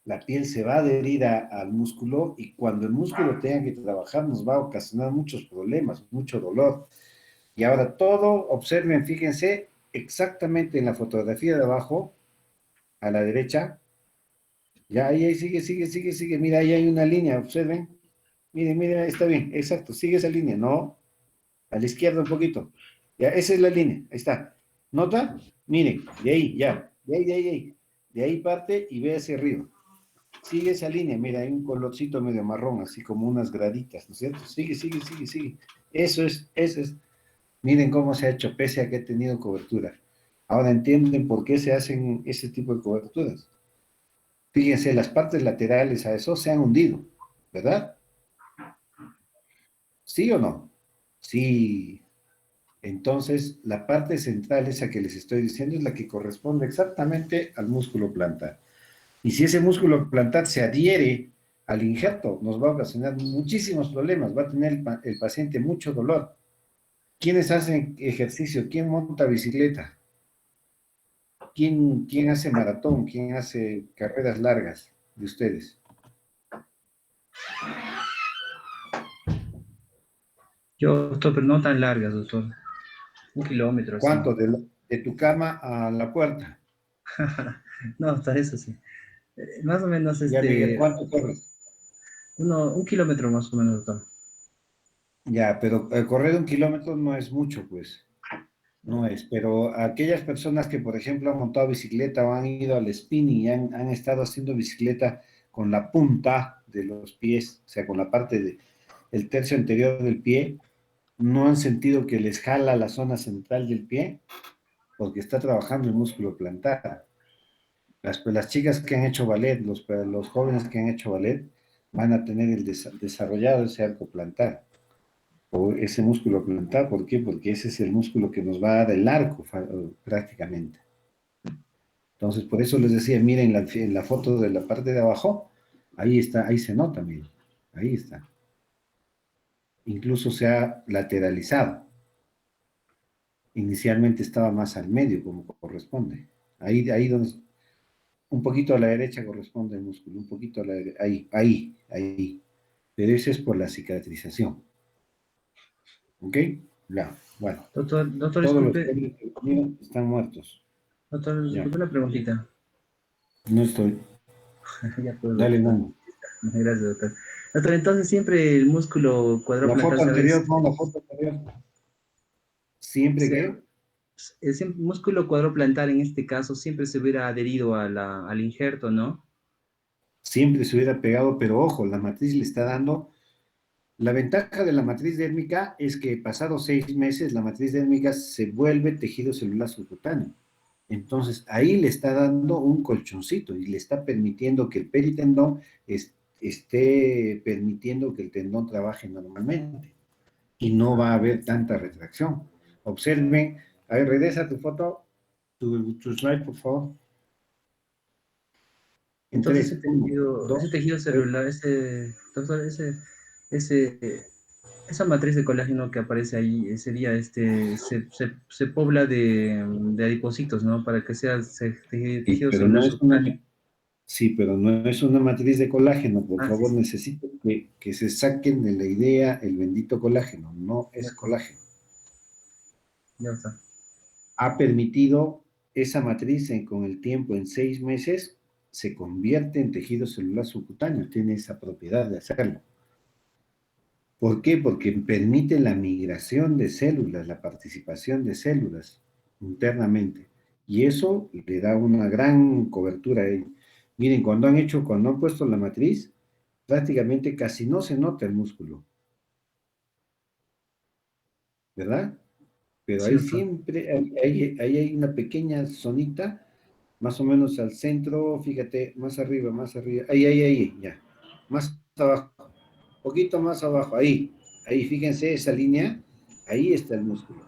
la piel se va a adherir al músculo y cuando el músculo tenga que trabajar nos va a ocasionar muchos problemas, mucho dolor. Y ahora todo, observen, fíjense, exactamente en la fotografía de abajo, a la derecha, ya ahí sigue, mira, ahí hay una línea, observen. Miren, está bien, exacto, sigue esa línea, no, a la izquierda un poquito. Ya, esa es la línea, ahí está. ¿Nota? Miren, de ahí, ya, de ahí. De ahí parte y ve hacia arriba. Sigue esa línea, mira, hay un colorcito medio marrón, así como unas graditas, ¿no es cierto? Sigue. Eso es. Miren cómo se ha hecho, pese a que he tenido cobertura. Ahora entienden por qué se hacen ese tipo de coberturas. Fíjense, las partes laterales a eso se han hundido, ¿verdad? ¿Sí o no? Sí. Entonces, la parte central, esa que les estoy diciendo, es la que corresponde exactamente al músculo plantar. Y si ese músculo plantar se adhiere al injerto, nos va a ocasionar muchísimos problemas, va a tener el paciente mucho dolor. ¿Quiénes hacen ejercicio? ¿Quién monta bicicleta? ¿Quién hace maratón? ¿Quién hace carreras largas de ustedes? Yo, doctor, pero no tan largas, doctor. 1 kilómetro, así. ¿Cuánto? De tu cama a la puerta. No, hasta eso sí. Más o menos, Ya, Miguel, ¿cuánto corres? 1 kilómetro más o menos, doctor. Ya, pero correr 1 kilómetro no es mucho, pues. No es, pero aquellas personas que, por ejemplo, han montado bicicleta o han ido al spinning y han estado haciendo bicicleta con la punta de los pies, o sea, con la parte del tercio anterior del pie, no han sentido que les jala la zona central del pie, porque está trabajando el músculo plantar. Las chicas que han hecho ballet, los jóvenes que han hecho ballet, van a tener desarrollado ese arco plantar, o ese músculo plantar. ¿Por qué? Porque ese es el músculo que nos va a dar el arco prácticamente. Entonces, por eso les decía, miren en la foto de la parte de abajo, ahí está, ahí se nota, miren, ahí está. Incluso se ha lateralizado. Inicialmente estaba más al medio, como corresponde. Ahí donde, un poquito a la derecha corresponde el músculo, un poquito a la derecha, ahí. Pero eso es por la cicatrización. ¿Ok? Ya, bueno. Doctor, Todos los disculpe. pelos que comieron están muertos. Doctor, Ya. disculpe una preguntita. No estoy. Ya puedo. Dale, Nano. Gracias, doctor. Doctor, entonces siempre el músculo La cuadroplantar, foto ¿sabes? anterior, pon la foto anterior. Siempre que El músculo cuadroplantar en este caso siempre se hubiera adherido al injerto, ¿no? siempre se hubiera pegado, pero ojo, la matriz le está dando. La ventaja de la matriz dérmica es que pasados 6 meses la matriz dérmica se vuelve tejido celular subcutáneo. Entonces ahí le está dando un colchoncito y le está permitiendo que el peritendón esté permitiendo que el tendón trabaje normalmente y no va a haber tanta retracción. Observen, a ver, regresa tu foto, tu slide, por favor. En Entonces 3, 1, 2, ese tejido celular, doctor, esa matriz de colágeno que aparece ahí sería se pobla de adipocitos, ¿no? Para que sea tejido pero no celular es una, subcutáneo. sí, pero no es una matriz de colágeno. Por Ah, favor, sí. necesito que se saquen de la idea el bendito colágeno. No es Ya. colágeno. Ya está. Ha permitido esa matriz con el tiempo, en 6 meses, se convierte en tejido celular subcutáneo. Tiene esa propiedad de hacerlo. ¿Por qué? Porque permite la migración de células, la participación de células internamente. Y eso le da una gran cobertura a ello. Miren, cuando han puesto la matriz, prácticamente casi no se nota el músculo. ¿Verdad? Pero ahí Cierto. siempre, ahí hay una pequeña zonita, más o menos al centro, fíjate, más arriba, ahí, ya. Más abajo, poquito más abajo, ahí. Ahí, fíjense, esa línea, ahí está el músculo.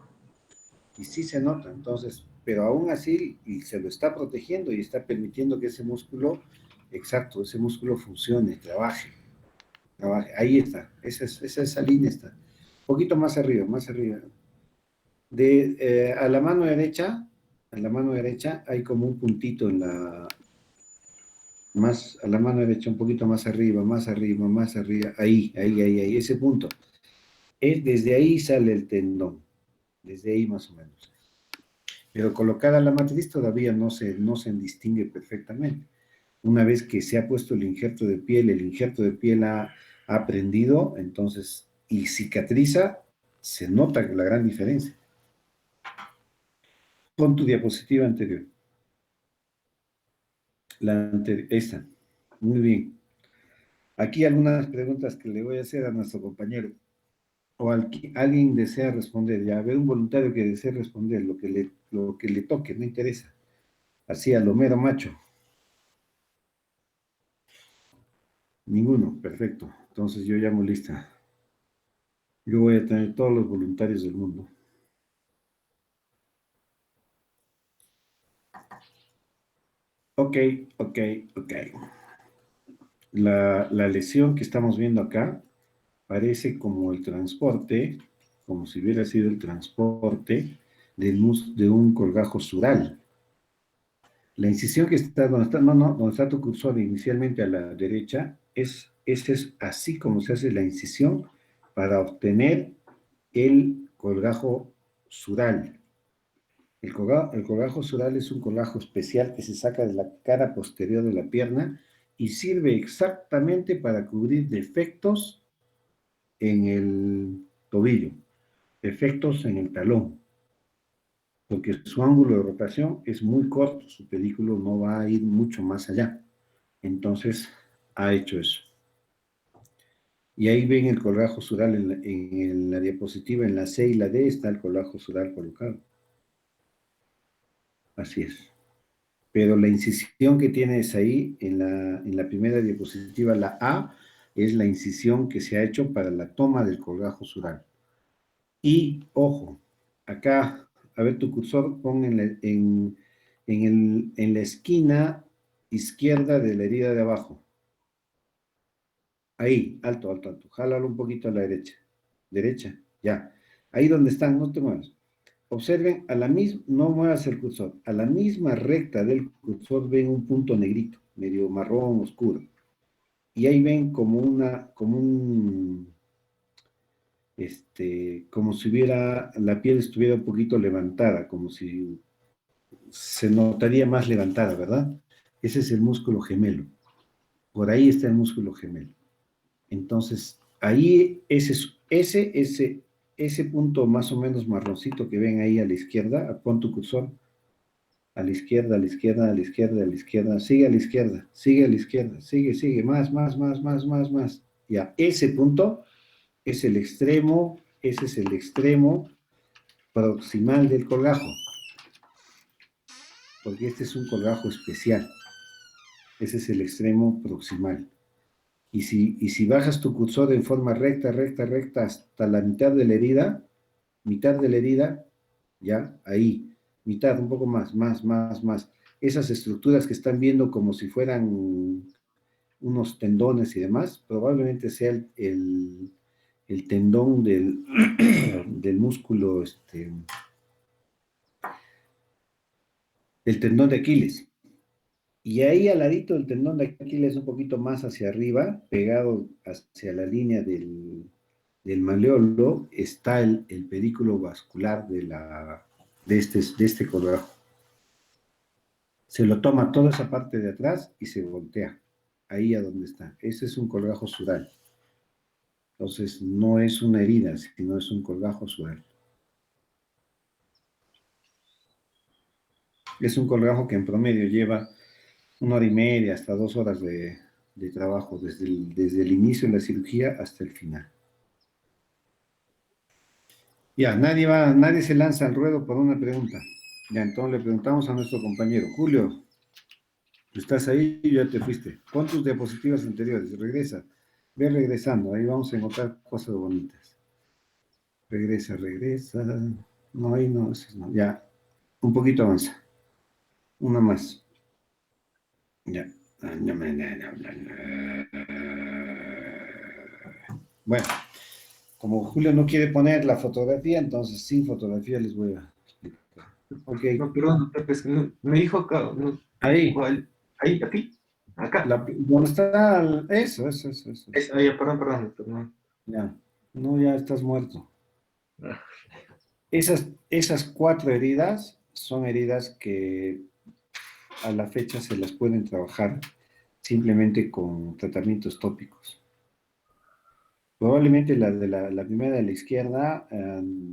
Y sí se nota, entonces, pero aún así, y se lo está protegiendo y está permitiendo que ese músculo, exacto, ese músculo funcione, trabaje. Ahí está, esa línea está. Un poquito más arriba, más arriba. A la mano derecha hay como un puntito en a la mano derecha, un poquito más arriba, más arriba, más arriba, ahí, ese punto. Desde ahí sale el tendón, desde ahí más o menos. Pero colocada la matriz todavía no se distingue perfectamente. Una vez que se ha puesto el injerto de piel ha prendido, entonces, y cicatriza, se nota la gran diferencia. Pon tu diapositiva anterior. Esta. Muy bien. Aquí algunas preguntas que le voy a hacer a nuestro compañero. O alguien desea responder. Ya, a ver, un voluntario que desee responder lo que le toque, no interesa. Así a lo mero macho. Ninguno, perfecto. Entonces yo llamo lista. Yo voy a tener todos los voluntarios del mundo. Ok. La lesión que estamos viendo acá parece como el transporte, como si hubiera sido el transporte de un colgajo sural. La incisión que está donde está tu cursor inicialmente a la derecha, ese es así como se hace la incisión para obtener el colgajo sural. El colgajo sural es un colgajo especial que se saca de la cara posterior de la pierna y sirve exactamente para cubrir defectos en el tobillo, defectos en el talón, porque su ángulo de rotación es muy corto, su pedículo no va a ir mucho más allá. Entonces, ha hecho eso. Y ahí ven el colgajo sural en la diapositiva, en la C y la D está el colgajo sural colocado. Así es. Pero la incisión que tienes ahí en la primera diapositiva, la A, es la incisión que se ha hecho para la toma del colgajo sural. Y, ojo, acá, a ver tu cursor, pon en la esquina izquierda de la herida de abajo. Ahí, alto. Jálalo un poquito a la derecha. Derecha, ya. Ahí donde están, no te muevas. Observen, no muevas el cursor, a la misma recta del cursor ven un punto negrito, medio marrón oscuro. Y ahí ven como si la piel estuviera un poquito levantada, como si se notaría más levantada, ¿verdad? Ese es el músculo gemelo. Por ahí está el músculo gemelo. Entonces, ahí ese punto más o menos marroncito que ven ahí a la izquierda, pon tu cursor, a la izquierda, sigue a la izquierda, sigue, más. Ya, ese punto ese es el extremo proximal del colgajo, porque este es un colgajo especial. Ese es el extremo proximal. Y si bajas tu cursor en forma recta hasta la mitad de la herida, ya, ahí, mitad, un poco más. Esas estructuras que están viendo como si fueran unos tendones y demás, probablemente sea el tendón del músculo, el tendón de Aquiles. Y ahí al ladito del tendón de Aquiles, un poquito más hacia arriba, pegado hacia la línea del maleolo, está el pedículo vascular de este colgajo. Se lo toma toda esa parte de atrás y se voltea. Ahí a donde está. Ese es un colgajo sural. Entonces, no es una herida, sino es un colgajo sural. Es un colgajo que en promedio lleva 1 hora y media hasta 2 horas de trabajo, desde el inicio de la cirugía hasta el final. Ya, nadie se lanza al ruedo por una pregunta. Ya, entonces le preguntamos a nuestro compañero. Julio, ¿estás ahí? Ya te fuiste. Pon tus diapositivas anteriores, regresa. Ve regresando, ahí vamos a encontrar cosas bonitas. Regresa, regresa. No, ahí no, ese no. Ya, un poquito avanza. Una más. Ya. Bueno, como Julio no quiere poner la fotografía, entonces sin fotografía les voy a explicar. Ok, No, perdón, doctor, es que me dijo acá, no, ahí, ¿cuál? Ahí, aquí, acá. ¿dónde está? Eso. Ahí, perdón, doctor, no. Ya, no, ya estás muerto. Ah, Esas 4 heridas son heridas que a la fecha se las pueden trabajar simplemente con tratamientos tópicos. Probablemente la primera de la izquierda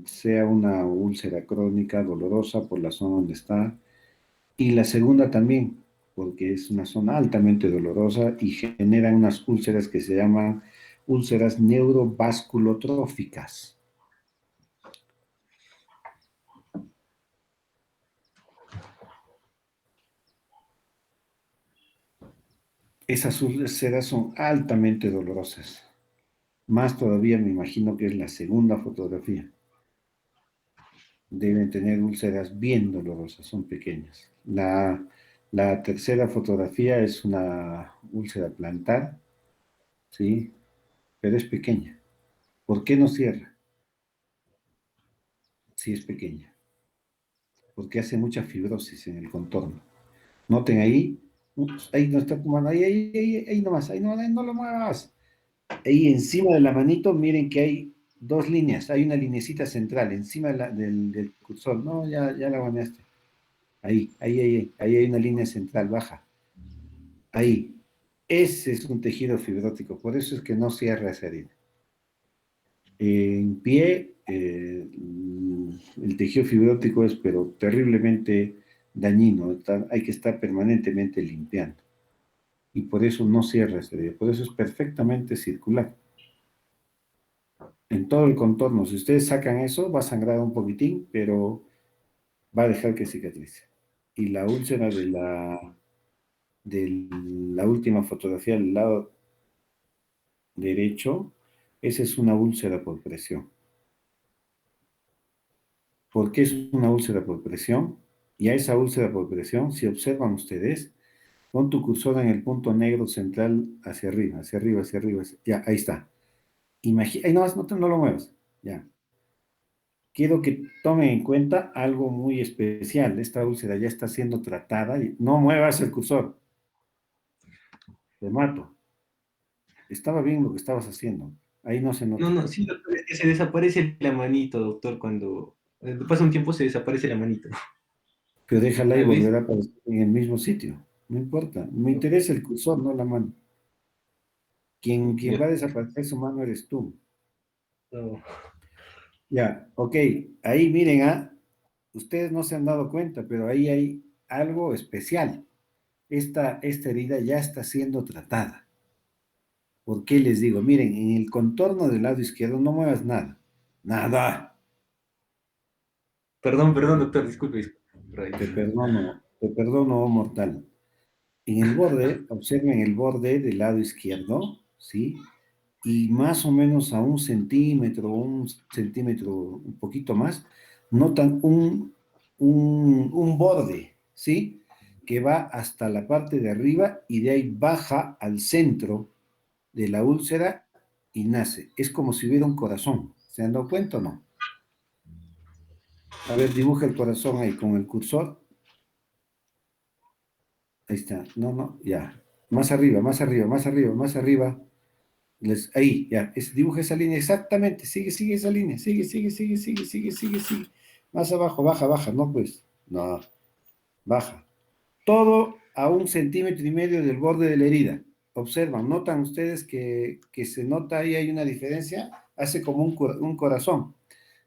sea una úlcera crónica dolorosa por la zona donde está, y la segunda también, porque es una zona altamente dolorosa y generan unas úlceras que se llaman úlceras neurovasculotróficas. Esas úlceras son altamente dolorosas. Más todavía me imagino que es la segunda fotografía. Deben tener úlceras bien dolorosas, son pequeñas. La tercera fotografía es una úlcera plantar, ¿sí? Pero es pequeña. ¿Por qué no cierra? Si es pequeña. Porque hace mucha fibrosis en el contorno. Noten ahí, ahí no está tu mano, ahí nomás, ahí no lo muevas. Ahí encima de la manito, miren que hay 2 líneas, hay una linecita central encima del cursor. No, ya la baneaste. Ahí hay una línea central baja. Ahí. Ese es un tejido fibrótico, por eso es que no cierra esa herida. En pie, el tejido fibrótico es, pero terriblemente dañino. Hay que estar permanentemente limpiando. Y por eso no cierra esa herida, por eso es perfectamente circular. En todo el contorno, si ustedes sacan eso, va a sangrar un poquitín, pero va a dejar que cicatrice. Y la úlcera de la última fotografía del lado derecho, esa es una úlcera por presión. ¿Por qué es una úlcera por presión? Y a esa úlcera por presión, si observan ustedes, pon tu cursor en el punto negro central hacia arriba, hacia arriba, hacia arriba. Ya, ahí está. Ahí no lo muevas. Ya. Quiero que tomen en cuenta algo muy especial. Esta úlcera ya está siendo tratada. No muevas el cursor. Te mato. Estaba bien lo que estabas haciendo. Ahí no se nota. no, sí, doctor, es que se desaparece la manito, doctor, cuando pasa un tiempo se desaparece la manito. Pero déjala y ¿Has visto? volverá a aparecer en el mismo sitio. No importa. Me interesa el cursor, no la mano. Quien Ya, va a desaparecer su mano eres tú. no. Ya, ok. Ahí miren, ustedes no se han dado cuenta, pero ahí hay algo especial. Esta herida ya está siendo tratada. ¿Por qué les digo? Miren, en el contorno del lado izquierdo no muevas nada. Nada. Perdón, doctor, disculpe. Por ahí. Te perdono, oh mortal. En el borde, observen el borde del lado izquierdo, ¿sí? Y más o menos a 1 centímetro, 1 centímetro, un poquito más, notan un borde, ¿sí? Que va hasta la parte de arriba y de ahí baja al centro de la úlcera y nace. Es como si hubiera un corazón. ¿Se han dado cuenta o no? A ver, dibuja el corazón ahí con el cursor. Ahí está. No, ya. Más arriba, más arriba, más arriba, más arriba. Ahí, ya. Dibuja esa línea exactamente. Sigue esa línea. Sigue. Más abajo, baja. No, pues. No. Baja. Todo a 1,5 centímetros del borde de la herida. Observan, notan ustedes que se nota ahí hay una diferencia. Hace como un corazón.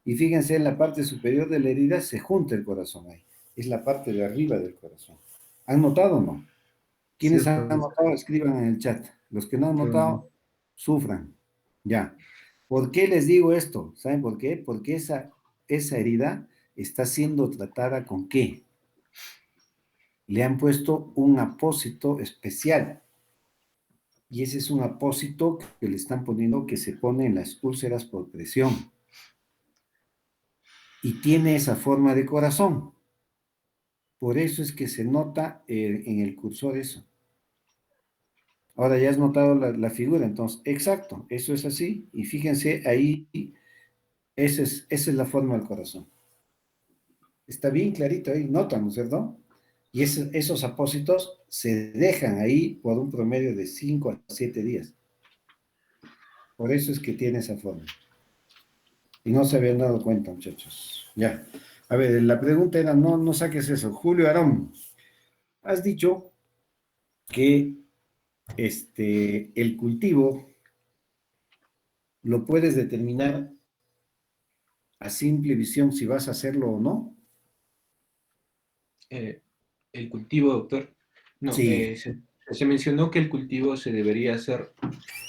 Y fíjense, en la parte superior de la herida se junta el corazón ahí. Es la parte de arriba del corazón. ¿Han notado o no? Sí, Quienes han doctor, notado, escriban en el chat. Los que no han disculpe. notado, sufran. Ya. ¿Por qué les digo esto? ¿Saben por qué? Porque esa herida está siendo tratada con ¿qué? Le han puesto un apósito especial. Y ese es un apósito que le están poniendo que se pone en las úlceras por presión. y tiene esa forma de corazón. Por eso es que se nota en el cursor eso. Ahora ya has notado la figura, entonces, exacto, eso es así. Y fíjense ahí, esa es la forma del corazón. Está bien clarito ahí, notan, ¿no es cierto? Y esos apósitos se dejan ahí por un promedio de 5 a 7 días. Por eso es que tiene esa forma. Y no se habían dado cuenta, muchachos. Ya. A ver, la pregunta era, no saques eso. Julio Arón, has dicho que el cultivo lo puedes determinar a simple visión si vas a hacerlo o no. El cultivo, doctor. No, Sí, se mencionó que el cultivo se debería hacer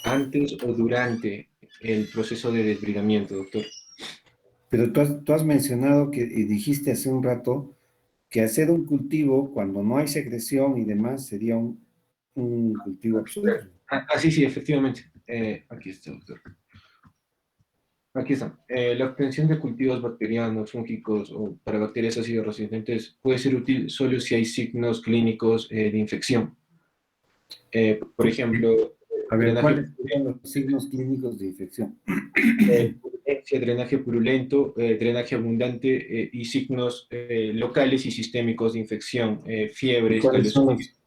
antes o durante el proceso de desbridamiento, doctor. pero tú has mencionado que y dijiste hace un rato que hacer un cultivo cuando no hay secreción y demás sería un cultivo absurdo. Sí, sí, efectivamente. Aquí está, doctor. Aquí está. La obtención de cultivos bacterianos, fúngicos o para bacterias ácido resistentes puede ser útil solo si hay signos clínicos de infección. Por ejemplo, A ver, drenaje, ¿cuáles serían los signos clínicos de infección? purulencia, drenaje purulento, drenaje abundante y signos locales y sistémicos de infección, ¿Y fiebre, cuáles son escalofríos.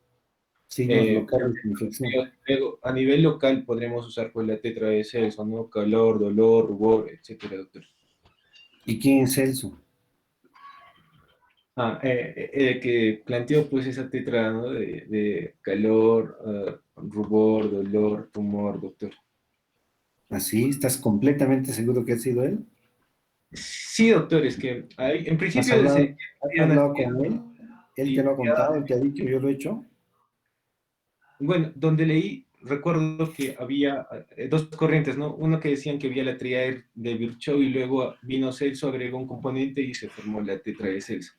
los signos locales de infección? Luego, a nivel local podremos usar pues, la tetra de Celso, ¿no? Calor, dolor, rubor, etcétera, doctor. ¿Y quién es Celso? El que planteó pues esa tetra, ¿no? De calor, rubor, dolor, tumor, doctor. ¿Así? ¿Estás completamente seguro que ha sido él? Sí, doctor, es que hay, en ¿Has principio hablado, se has una hablado con él? ¿Él te y lo ha contado? ¿Él te ha dicho yo lo he hecho? bueno, donde leí, recuerdo que había dos corrientes, ¿no? Uno que decían que había la tríada de Virchow y luego vino Celso, agregó un componente y se formó la tetra de Celso.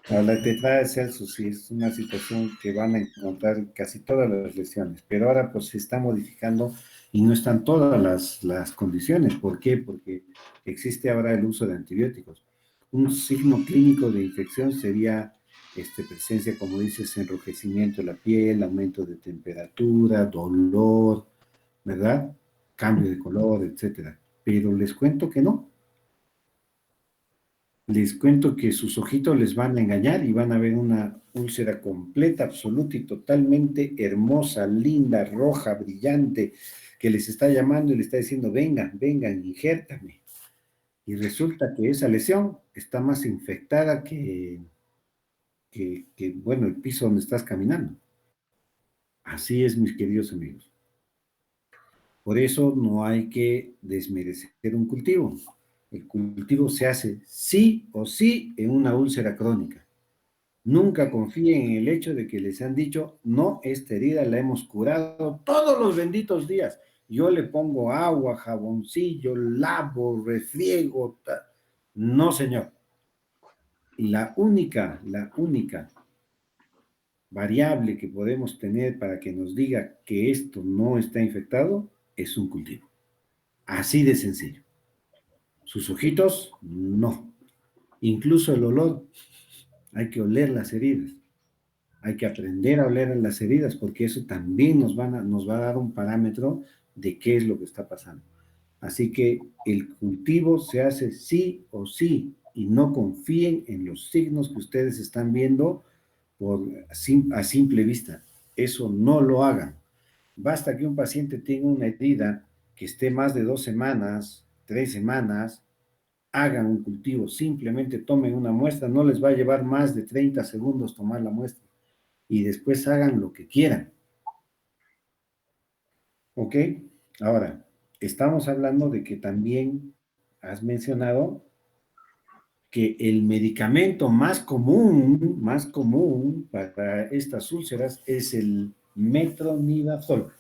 La tetrada de Celso sí es una situación que van a encontrar en casi todas las lesiones, pero ahora pues se está modificando y no están todas las condiciones. ¿Por qué? Porque existe ahora el uso de antibióticos. Un signo clínico de infección sería presencia, como dices, enrojecimiento de la piel, aumento de temperatura, dolor, ¿verdad? Cambio de color, etcétera. Pero les cuento que no. Les cuento que sus ojitos les van a engañar y van a ver una úlcera completa, absoluta y totalmente hermosa, linda, roja, brillante, que les está llamando y les está diciendo, vengan, vengan, injértame. Y resulta que esa lesión está más infectada bueno, el piso donde estás caminando. Así es, mis queridos amigos. Por eso no hay que desmerecer un cultivo. El cultivo se hace sí o sí en una úlcera crónica. Nunca confíen en el hecho de que les han dicho, no, esta herida la hemos curado todos los benditos días. Yo le pongo agua, jaboncillo, lavo, refriego. No, señor. La única variable que podemos tener para que nos diga que esto no está infectado es un cultivo. Así de sencillo. Sus ojitos, no. Incluso el olor, hay que oler las heridas. Hay que aprender a oler en las heridas porque eso también nos va a dar un parámetro de qué es lo que está pasando. Así que el cultivo se hace sí o sí y no confíen en los signos que ustedes están viendo a simple vista. Eso no lo hagan. Basta que un paciente tenga una herida que esté más de 2 semanas, 3 semanas, hagan un cultivo, simplemente tomen una muestra, no les va a llevar más de 30 segundos tomar la muestra y después hagan lo que quieran. ¿Ok? Ahora, estamos hablando de que también has mencionado que el medicamento más común para estas úlceras es el metronidazol.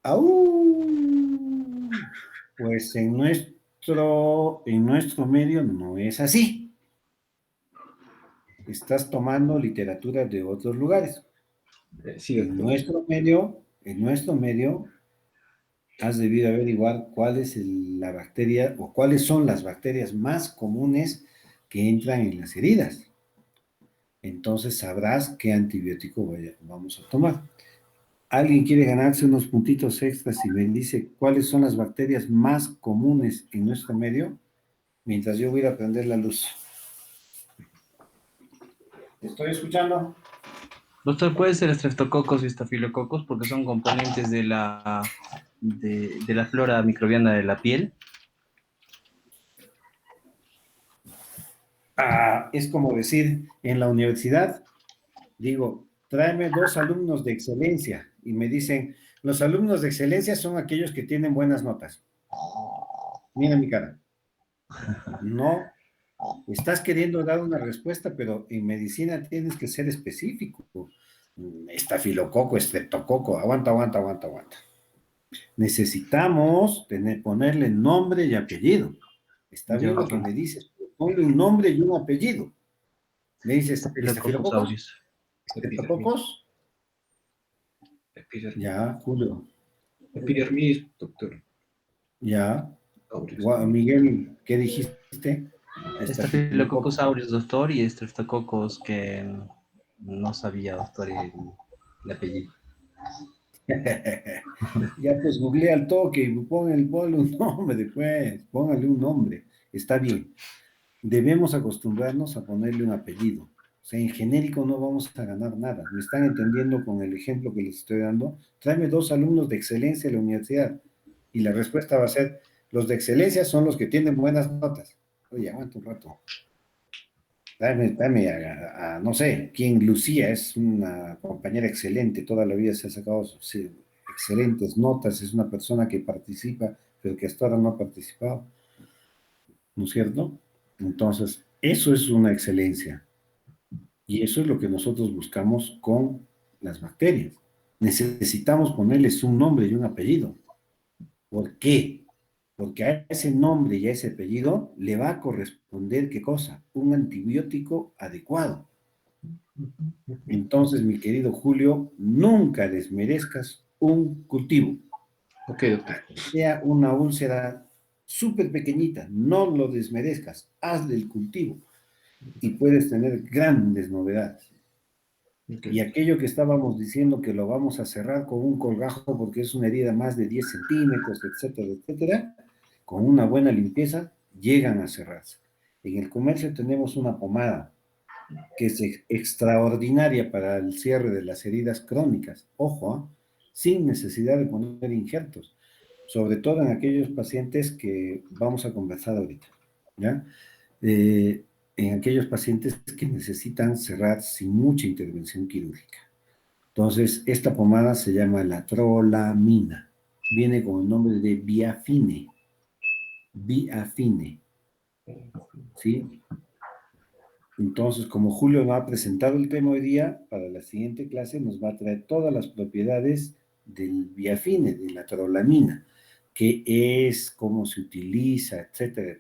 ¡Au! Pues en nuestro medio no es así. Estás tomando literatura de otros lugares. Sí, En doctor. nuestro medio, has debido averiguar cuál es la bacteria o cuáles son las bacterias más comunes que entran en las heridas. Entonces sabrás qué antibiótico vamos a tomar. ¿Alguien quiere ganarse unos puntitos extras y me dice cuáles son las bacterias más comunes en nuestro medio? Mientras yo voy a ir a prender la luz. ¿Te estoy escuchando? Doctor, puede ser estreptococos y estafilococos porque son componentes de la flora microbiana de la piel. Es como decir, en la universidad, digo, tráeme 2 alumnos de excelencia y me dicen, los alumnos de excelencia son aquellos que tienen buenas notas. Mira mi cara. No, estás queriendo dar una respuesta, pero en medicina tienes que ser específico. Estafilococo, estreptococo, aguanta. Necesitamos ponerle nombre y apellido. Está bien lo que me dices, pero ponle un nombre y un apellido. Me dices, Staphylococcus aureus. ¿estreptococos? Epidermis. Ya, Julio. Epidermis, doctor. Ya. Aureus. Miguel, ¿qué dijiste? Staphylococcus aureus, doctor, y Streptococcus, que no sabía, doctor, el apellido. Ya pues googlea al toque y ponle un nombre, pues, póngale un nombre. Está bien. Debemos acostumbrarnos a ponerle un apellido. O sea, en genérico no vamos a ganar nada. ¿Me están entendiendo con el ejemplo que les estoy dando? Tráeme 2 alumnos de excelencia a la universidad. Y la respuesta va a ser, los de excelencia son los que tienen buenas notas. Oye, aguanta un rato. Dame no sé, quién Lucía es una compañera excelente, toda la vida se ha sacado excelentes notas, es una persona que participa, pero que hasta ahora no ha participado, ¿no es cierto? Entonces, eso es una excelencia. Y eso es lo que nosotros buscamos con las bacterias. Necesitamos ponerles un nombre y un apellido. ¿Por qué? Porque a ese nombre y a ese apellido le va a corresponder, ¿qué cosa? Un antibiótico adecuado. Entonces, mi querido Julio, nunca desmerezcas un cultivo. Ok, doctor. Sea una úlcera súper pequeñita, no lo desmerezcas, hazle el cultivo y puedes tener grandes novedades. Okay. Y aquello que estábamos diciendo que lo vamos a cerrar con un colgajo porque es una herida más de 10 centímetros, etcétera, con una buena limpieza, llegan a cerrarse. En el comercio tenemos una pomada que es extraordinaria para el cierre de las heridas crónicas, ojo, sin necesidad de poner injertos, sobre todo en aquellos pacientes que vamos a conversar ahorita, ¿ya? En aquellos pacientes que necesitan cerrar sin mucha intervención quirúrgica. Entonces, esta pomada se llama latrolamina, viene con el nombre de Biafine, ¿sí? Entonces, como Julio nos ha presentado el tema hoy día, para la siguiente clase nos va a traer todas las propiedades del Biafine, de la trolamina, qué es, cómo se utiliza, etcétera.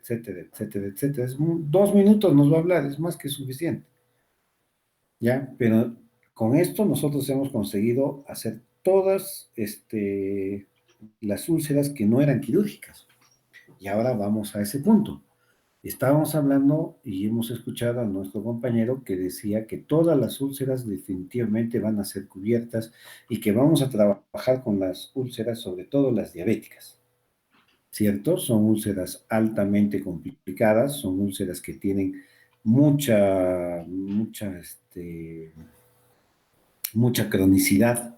Es 2 minutos nos va a hablar, es más que suficiente. ¿Ya? Pero con esto nosotros hemos conseguido hacer todas las úlceras que no eran quirúrgicas. Y ahora vamos a ese punto. Estábamos hablando y hemos escuchado a nuestro compañero que decía que todas las úlceras definitivamente van a ser cubiertas y que vamos a trabajar con las úlceras, sobre todo las diabéticas, ¿cierto? Son úlceras altamente complicadas, son úlceras que tienen mucha cronicidad,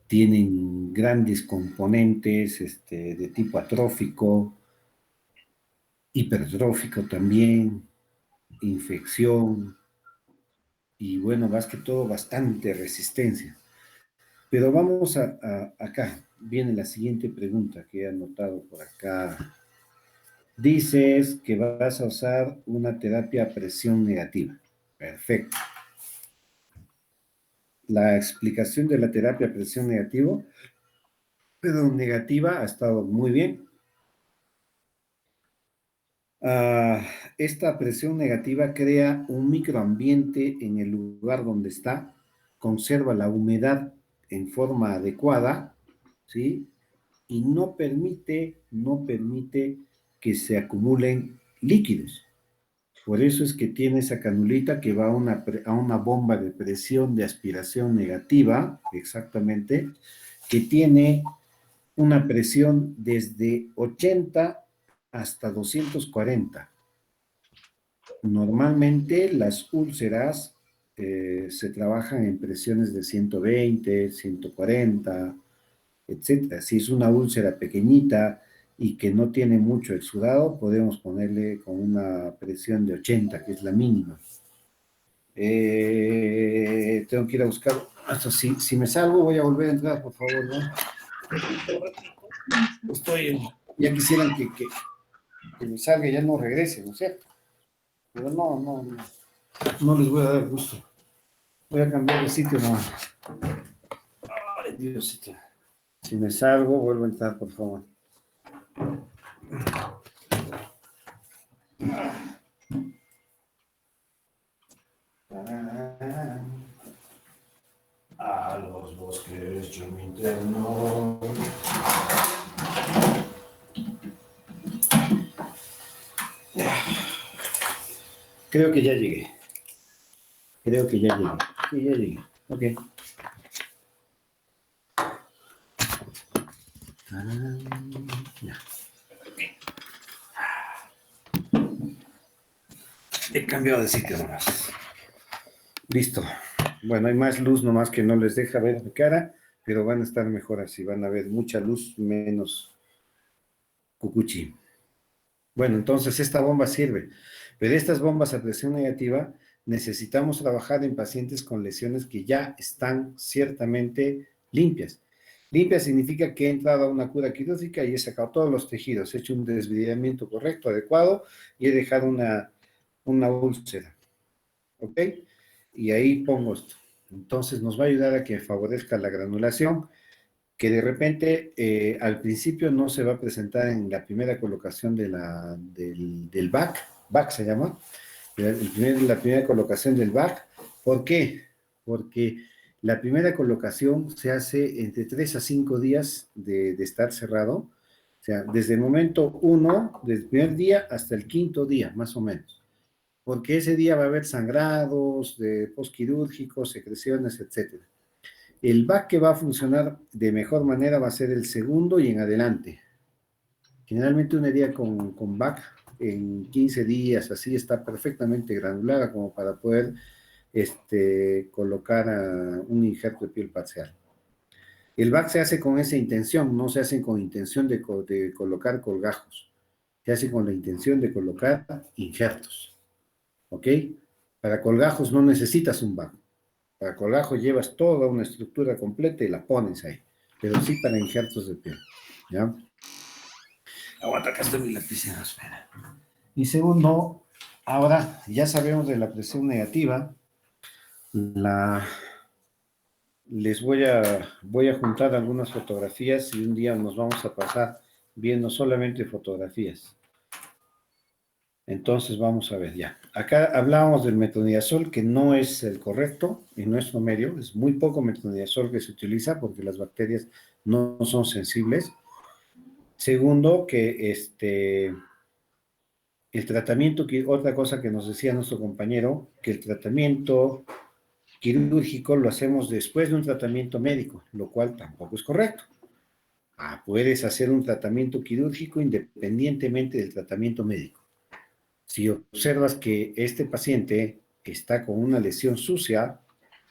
tienen grandes componentes de tipo atrófico, hipertrófico también, infección y bueno, más que todo bastante resistencia. Pero vamos acá, viene la siguiente pregunta que he anotado por acá. Dices que vas a usar una terapia a presión negativa. Perfecto. La explicación de la terapia a presión negativa ha estado muy bien. Esta presión negativa crea un microambiente en el lugar donde está, conserva la humedad en forma adecuada, ¿sí? y no permite que se acumulen líquidos. Por eso es que tiene esa canulita que va a una bomba de presión de aspiración negativa, exactamente, que tiene una presión desde 80 hasta 240. Normalmente las úlceras se trabajan en presiones de 120, 140, etcétera. Si es una úlcera pequeñita y que no tiene mucho exudado, podemos ponerle con una presión de 80, que es la mínima. Tengo que ir a buscar. Hasta si me salgo, voy a volver a entrar, por favor, ¿no? Ya quisieran que me salga y ya no regrese, ¿no es cierto? Pero no les voy a dar gusto. Voy a cambiar de sitio, no. Ay, Diosito. Si me salgo, vuelvo a entrar, por favor. A los bosques yo me interno. Creo que ya llegué. Sí, ya llegué. Ok. Ya. He cambiado de sitio nomás. Listo. Bueno, hay más luz nomás que no les deja ver mi cara, pero van a estar mejor así. Van a ver mucha luz, menos cucuchi. Bueno, entonces esta bomba sirve. Pero estas bombas a presión negativa necesitamos trabajar en pacientes con lesiones que ya están ciertamente limpias. Limpia significa que he entrado a una cura quirúrgica y he sacado todos los tejidos, he hecho un desvidamiento correcto, adecuado, y he dejado una úlcera. ¿Ok? Y ahí pongo esto. Entonces nos va a ayudar a que favorezca la granulación, que de repente al principio no se va a presentar en la primera colocación del BAC se llama, la primera colocación del BAC. ¿Por qué? Porque la primera colocación se hace entre 3 a 5 días de estar cerrado, o sea, desde el momento 1, desde el primer día hasta el 5.º día, más o menos, porque ese día va a haber sangrados de postquirúrgicos, secreciones, etc. El BAC que va a funcionar de mejor manera va a ser el segundo y en adelante. Generalmente una herida con BAC en 15 días, así está perfectamente granulada como para poder colocar un injerto de piel parcial. El BAC se hace con esa intención, no se hace con intención de colocar colgajos, se hace con la intención de colocar injertos. ¿Ok? Para colgajos no necesitas un BAC. Para colgajo llevas toda una estructura completa y la pones ahí, pero sí para injertos de piel. ¿Ya? Aguanta, acá está mi lapicero, espera. Y segundo, ahora ya sabemos de la presión negativa. Les voy a juntar algunas fotografías y un día nos vamos a pasar viendo solamente fotografías. Entonces vamos a ver ya. Acá hablábamos del metronidazol, que no es el correcto en nuestro medio. Es muy poco metronidazol que se utiliza porque las bacterias no son sensibles. Segundo, que el tratamiento, otra cosa que nos decía nuestro compañero, que el tratamiento quirúrgico lo hacemos después de un tratamiento médico, lo cual tampoco es correcto. Puedes hacer un tratamiento quirúrgico independientemente del tratamiento médico. Si observas que este paciente está con una lesión sucia,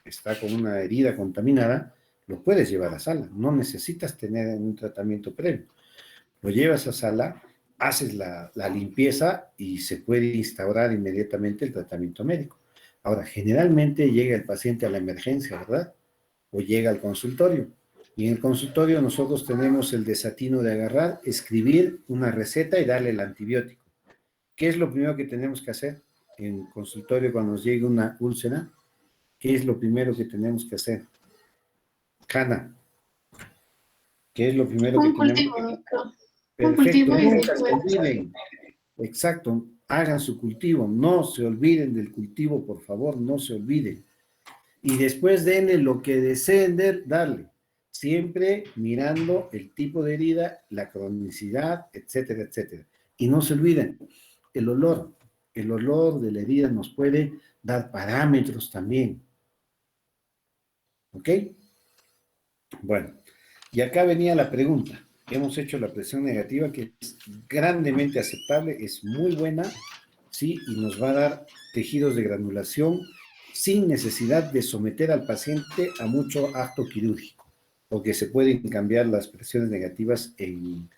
está con una herida contaminada, lo puedes llevar a sala. No necesitas tener un tratamiento previo. Lo llevas a sala, haces la limpieza y se puede instaurar inmediatamente el tratamiento médico. Ahora, generalmente llega el paciente a la emergencia, ¿verdad? O llega al consultorio. Y en el consultorio nosotros tenemos el desatino de agarrar, escribir una receta y darle el antibiótico. ¿Qué es lo primero que tenemos que hacer en consultorio cuando nos llegue una úlcera? ¿Qué es lo primero que tenemos que hacer? Hanna, ¿qué es lo primero que tenemos que hacer? Doctor. Perfecto, nunca se olviden. Exacto, hagan su cultivo, no se olviden del cultivo, por favor, no se olviden. Y después denle lo que deseen darle. siempre mirando el tipo de herida, la cronicidad, etcétera, etcétera. Y no se olviden, el olor de la herida nos puede dar parámetros también. ¿Ok? Bueno, y acá venía la pregunta. Hemos hecho la presión negativa, que es grandemente aceptable, es muy buena, ¿sí? Y nos va a dar tejidos de granulación sin necesidad de someter al paciente a mucho acto quirúrgico, porque se pueden cambiar las presiones negativas en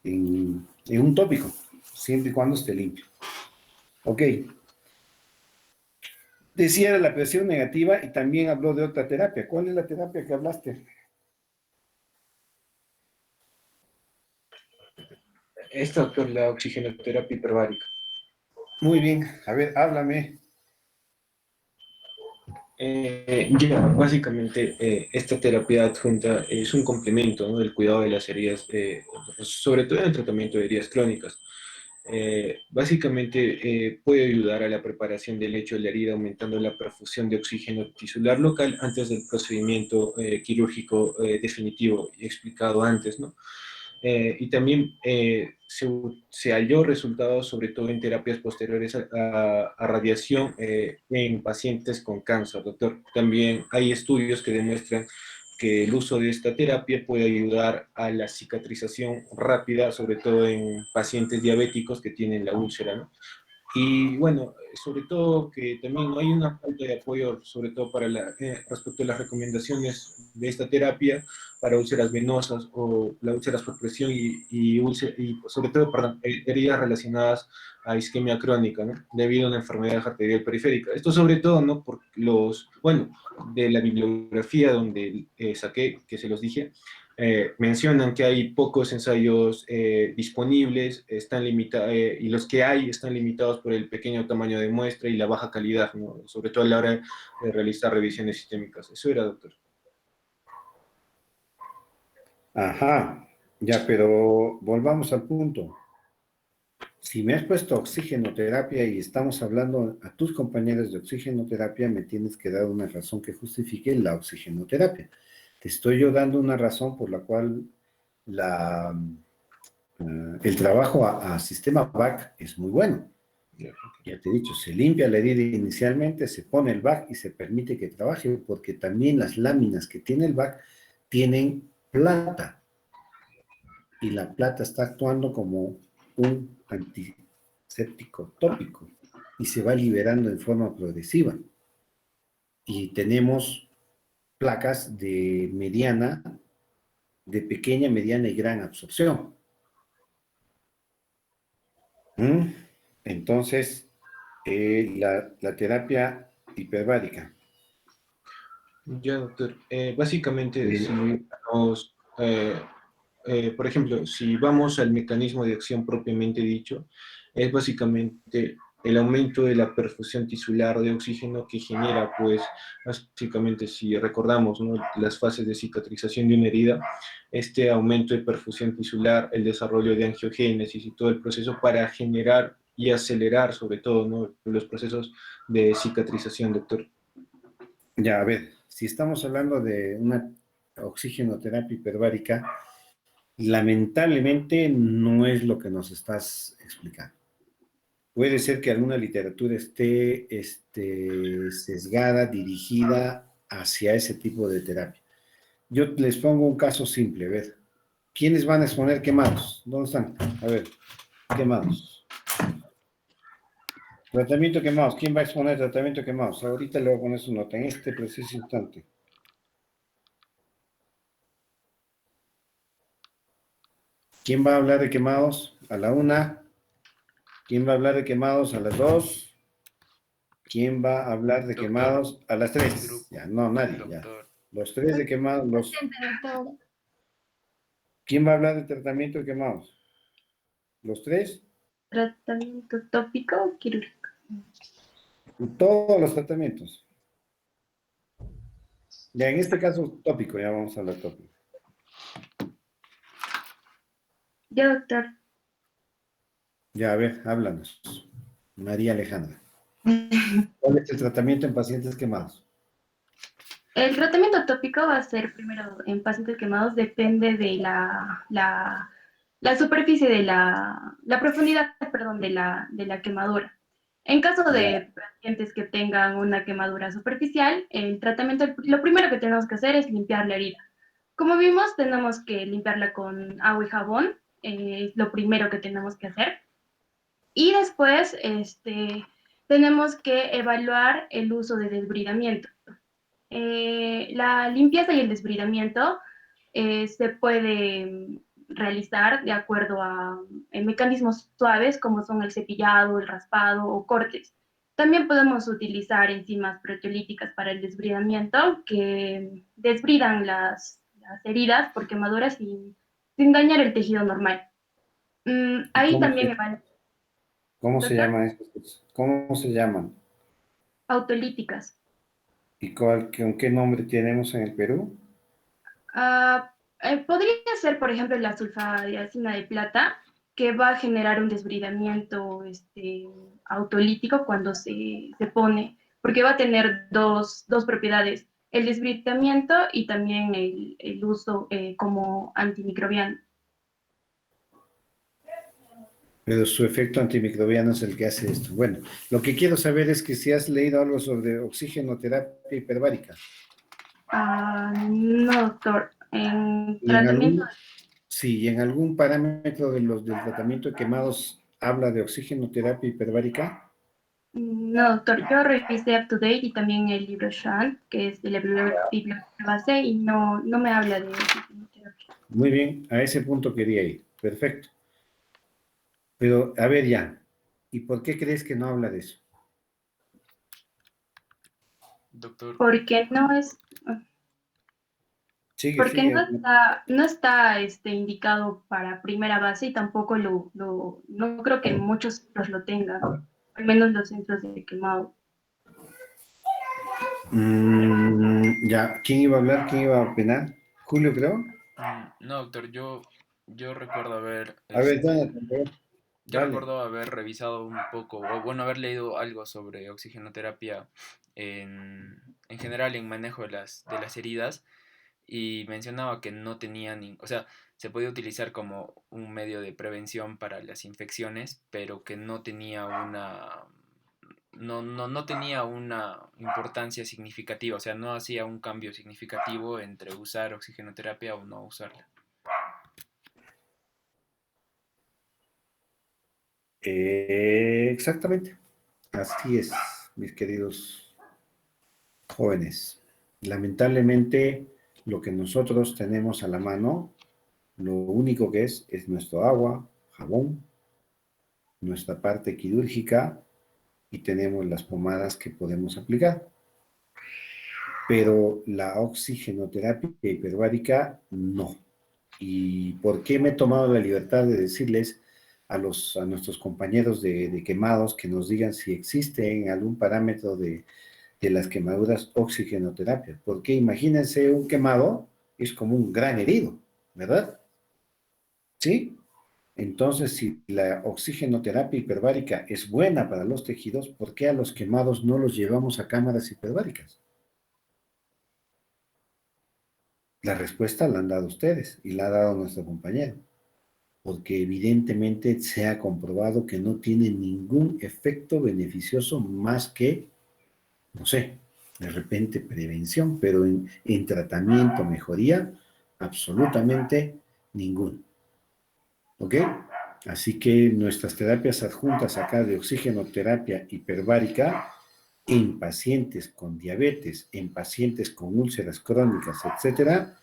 un tópico, siempre y cuando esté limpio. Ok. Decía la presión negativa y también habló de otra terapia. ¿Cuál es la terapia que hablaste? Esta, doctor, la oxigenoterapia hiperbárica. Muy bien, a ver, háblame. Ya, básicamente, esta terapia adjunta es un complemento, ¿no?, del cuidado de las heridas, sobre todo en el tratamiento de heridas crónicas. Básicamente, puede ayudar a la preparación del lecho de la herida, aumentando la perfusión de oxígeno tisular local antes del procedimiento quirúrgico definitivo y explicado antes, ¿no? Y también se halló resultados, sobre todo en terapias posteriores a radiación en pacientes con cáncer, doctor. También hay estudios que demuestran que el uso de esta terapia puede ayudar a la cicatrización rápida, sobre todo en pacientes diabéticos que tienen la úlcera, ¿no? Y bueno, sobre todo que también no hay una falta de apoyo, sobre todo para respecto a las recomendaciones de esta terapia para úlceras venosas o las úlceras por presión y sobre todo para heridas relacionadas a isquemia crónica, ¿no?, debido a una enfermedad arterial periférica. Esto sobre todo, ¿no?, por bueno, de la bibliografía donde saqué, que se los dije, mencionan que hay pocos ensayos disponibles, y los que hay están limitados por el pequeño tamaño de muestra y la baja calidad, ¿no?, sobre todo a la hora de realizar revisiones sistémicas. Eso era, doctor. Ajá, ya, pero volvamos al punto. Si me has puesto oxigenoterapia y estamos hablando a tus compañeros de oxigenoterapia, me tienes que dar una razón que justifique la oxigenoterapia. Te estoy yo dando una razón por la cual el trabajo a sistema VAC es muy bueno. Ya te he dicho, se limpia la herida inicialmente, se pone el VAC y se permite que trabaje, porque también las láminas que tiene el VAC tienen plata. Y la plata está actuando como un antiséptico tópico y se va liberando en forma progresiva. Y tenemos placas de pequeña, mediana y gran absorción. Entonces, la terapia hiperbárica. Ya, doctor. Básicamente, si nos, por ejemplo, si vamos al mecanismo de acción propiamente dicho, es básicamente el aumento de la perfusión tisular de oxígeno que genera, pues, básicamente, si recordamos, ¿no?, las fases de cicatrización de una herida, este aumento de perfusión tisular, el desarrollo de angiogénesis y todo el proceso para generar y acelerar, sobre todo, ¿no?, los procesos de cicatrización, doctor. Ya, a ver, si estamos hablando de una oxigenoterapia hiperbárica, lamentablemente no es lo que nos estás explicando. Puede ser que alguna literatura esté sesgada, dirigida hacia ese tipo de terapia. Yo les pongo un caso simple, a ver. ¿Quiénes van a exponer quemados? ¿Dónde están? A ver, quemados. Tratamiento quemados. ¿Quién va a exponer tratamiento quemados? Ahorita le voy a poner su nota en este preciso instante. ¿Quién va a hablar de quemados? A la 1. ¿Quién va a hablar de quemados? A las 2. ¿Quién va a hablar de quemados? A las 3. Ya, no, nadie, ya. Los 3 de quemados. ¿Quién va a hablar de tratamiento de quemados? ¿Los 3? Tratamiento tópico o quirúrgico. Todos los tratamientos. Ya, en este caso, tópico, ya vamos a hablar tópico. Ya, doctor. Ya, a ver, háblanos. María Alejandra. ¿Cuál es el tratamiento en pacientes quemados? El tratamiento tópico va a ser primero en pacientes quemados, depende de la superficie la profundidad, perdón, de la quemadura. En caso Ya. de pacientes que tengan una quemadura superficial, el tratamiento, lo primero que tenemos que hacer es limpiar la herida. Como vimos, tenemos que limpiarla con agua y jabón, es lo primero que tenemos que hacer. Y después, tenemos que evaluar el uso de desbridamiento. La limpieza y el desbridamiento se puede realizar de acuerdo a mecanismos suaves como son el cepillado, el raspado o cortes. También podemos utilizar enzimas proteolíticas para el desbridamiento que desbridan las heridas por quemaduras sin dañar el tejido normal. ¿Y Ahí también evalúa, cómo se doctor, llaman estos cosas? ¿Cómo se llaman? autolíticas. ¿Y con qué nombre tenemos en el Perú? Podría ser, por ejemplo, la sulfadiazina de plata, que va a generar un desbridamiento autolítico cuando se pone, porque va a tener dos propiedades, el desbridamiento y también el uso como antimicrobiano. Pero su efecto antimicrobiano es el que hace esto. Bueno, lo que quiero saber es que si has leído algo sobre oxigenoterapia hiperbárica. No, doctor, en Y en tratamiento. algún, sí, y en algún parámetro de los del tratamiento de quemados habla de oxigenoterapia hiperbárica. No, doctor, yo revisé Up to Date y también el libro Shan, que es de la biblioteca base, y no me habla de quimioterapia. Muy bien, a ese punto quería ir. Perfecto. Pero, a ver ya, ¿y por qué crees que no habla de eso? Doctor, Porque no es, Sigue, porque sigue. no está indicado para primera base y tampoco no creo que muchos centros lo tengan, al menos los centros de quemado. Ya, ¿quién iba a hablar? ¿Quién iba a opinar? Julio, creo. no, doctor, yo recuerdo haber, A ver, Jonathan, yo dale. recuerdo haber revisado un poco, o bueno, haber leído algo sobre oxigenoterapia en general en manejo de las heridas y mencionaba que no tenía ni, o sea, se podía utilizar como un medio de prevención para las infecciones, pero que no tenía no tenía una importancia significativa, o sea, no hacía un cambio significativo entre usar oxigenoterapia o no usarla. Exactamente. Así es, mis queridos jóvenes. Lamentablemente, lo que nosotros tenemos a la mano, lo único que es nuestro agua, jabón, nuestra parte quirúrgica y tenemos las pomadas que podemos aplicar. Pero la oxigenoterapia hiperbárica, no. ¿Y por qué me he tomado la libertad de decirles a nuestros compañeros de quemados que nos digan si existe en algún parámetro de las quemaduras oxigenoterapia? Porque imagínense un quemado, es como un gran herido, ¿verdad? ¿Sí? Entonces, si la oxigenoterapia hiperbárica es buena para los tejidos, ¿por qué a los quemados no los llevamos a cámaras hiperbáricas? La respuesta la han dado ustedes y la ha dado nuestro compañero, porque evidentemente se ha comprobado que no tiene ningún efecto beneficioso más que, no sé, de repente prevención, pero en tratamiento, mejoría, absolutamente ninguno. ¿Ok? Así que nuestras terapias adjuntas acá de oxigenoterapia hiperbárica en pacientes con diabetes, en pacientes con úlceras crónicas, etcétera,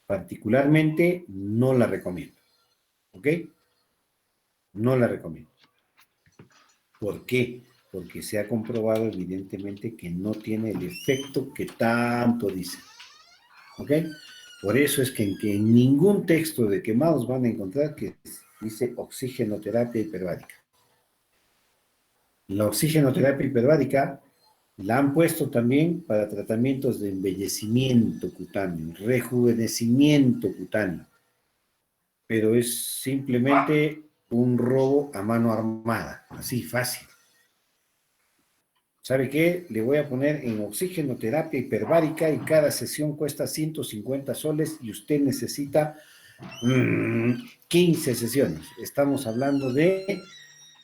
particularmente no la recomiendo. ¿Ok? No la recomiendo. ¿Por qué? Porque se ha comprobado evidentemente que no tiene el efecto que tanto dice. ¿Ok? Por eso es que en ningún texto de quemados van a encontrar que dice oxigenoterapia hiperbárica. La oxigenoterapia hiperbárica la han puesto también para tratamientos de embellecimiento cutáneo, rejuvenecimiento cutáneo, pero es simplemente un robo a mano armada, así fácil. ¿Sabe qué? Le voy a poner en oxigenoterapia hiperbárica y cada sesión cuesta 150 soles y usted necesita 15 sesiones. Estamos hablando de,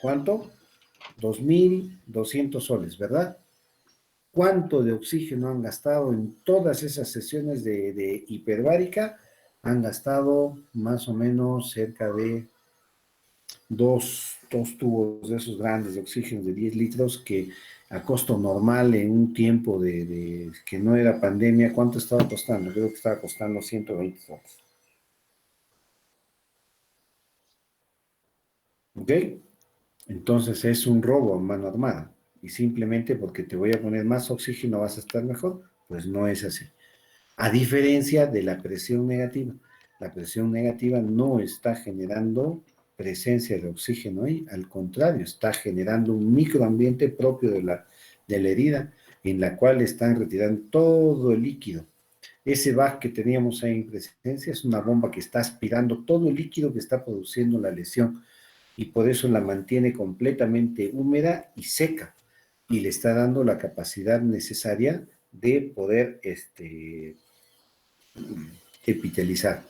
¿cuánto? 2.200 soles, ¿verdad? ¿Cuánto de oxígeno han gastado en todas esas sesiones de hiperbárica? Han gastado más o menos cerca de dos tubos de esos grandes de oxígeno de 10 litros que a costo normal en un tiempo de que no era pandemia, ¿cuánto estaba costando? Creo que estaba costando 120 soles. ¿Ok? Entonces es un robo a mano armada. Y simplemente porque te voy a poner más oxígeno vas a estar mejor, pues no es así. A diferencia de la presión negativa. La presión negativa no está generando presencia de oxígeno ahí, al contrario, está generando un microambiente propio de la herida en la cual están retirando todo el líquido. Ese VAC que teníamos ahí en presencia es una bomba que está aspirando todo el líquido que está produciendo la lesión y por eso la mantiene completamente húmeda y seca y le está dando la capacidad necesaria de poder epitelizar,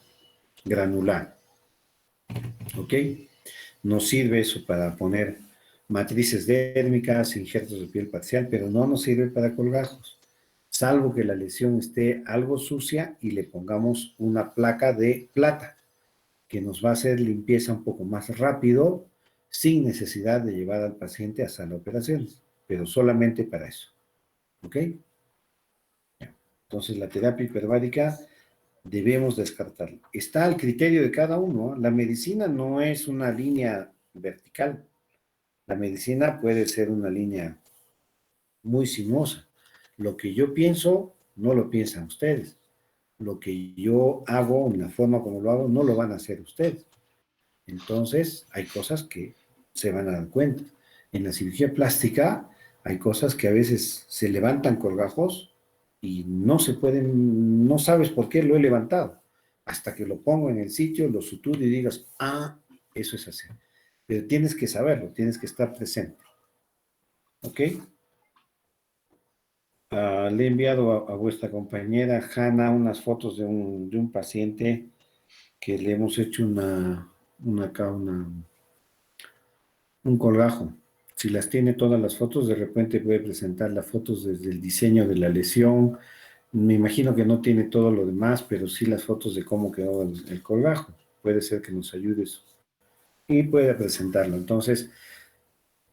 granular. ¿Ok? Nos sirve eso para poner matrices dérmicas, injertos de piel parcial, pero no nos sirve para colgajos, salvo que la lesión esté algo sucia y le pongamos una placa de plata, que nos va a hacer limpieza un poco más rápido, sin necesidad de llevar al paciente a sala de operaciones, pero solamente para eso. ¿Ok? Entonces, la terapia hiperbárica debemos descartarla. Está al criterio de cada uno. La medicina no es una línea vertical. La medicina puede ser una línea muy sinuosa. Lo que yo pienso, no lo piensan ustedes. Lo que yo hago, en la forma como lo hago, no lo van a hacer ustedes. Entonces, hay cosas que se van a dar cuenta. En la cirugía plástica hay cosas que a veces se levantan colgajos y no se pueden, no sabes por qué lo he levantado. Hasta que lo pongo en el sitio, lo suturo y digas, eso es así. Pero tienes que saberlo, tienes que estar presente. ¿Ok? Le he enviado a vuestra compañera Hanna unas fotos de un paciente que le hemos hecho un colgajo. Si las tiene todas las fotos, de repente puede presentar las fotos desde el diseño de la lesión. Me imagino que no tiene todo lo demás, pero sí las fotos de cómo quedó el colgajo. Puede ser que nos ayude eso. Y puede presentarlo. Entonces,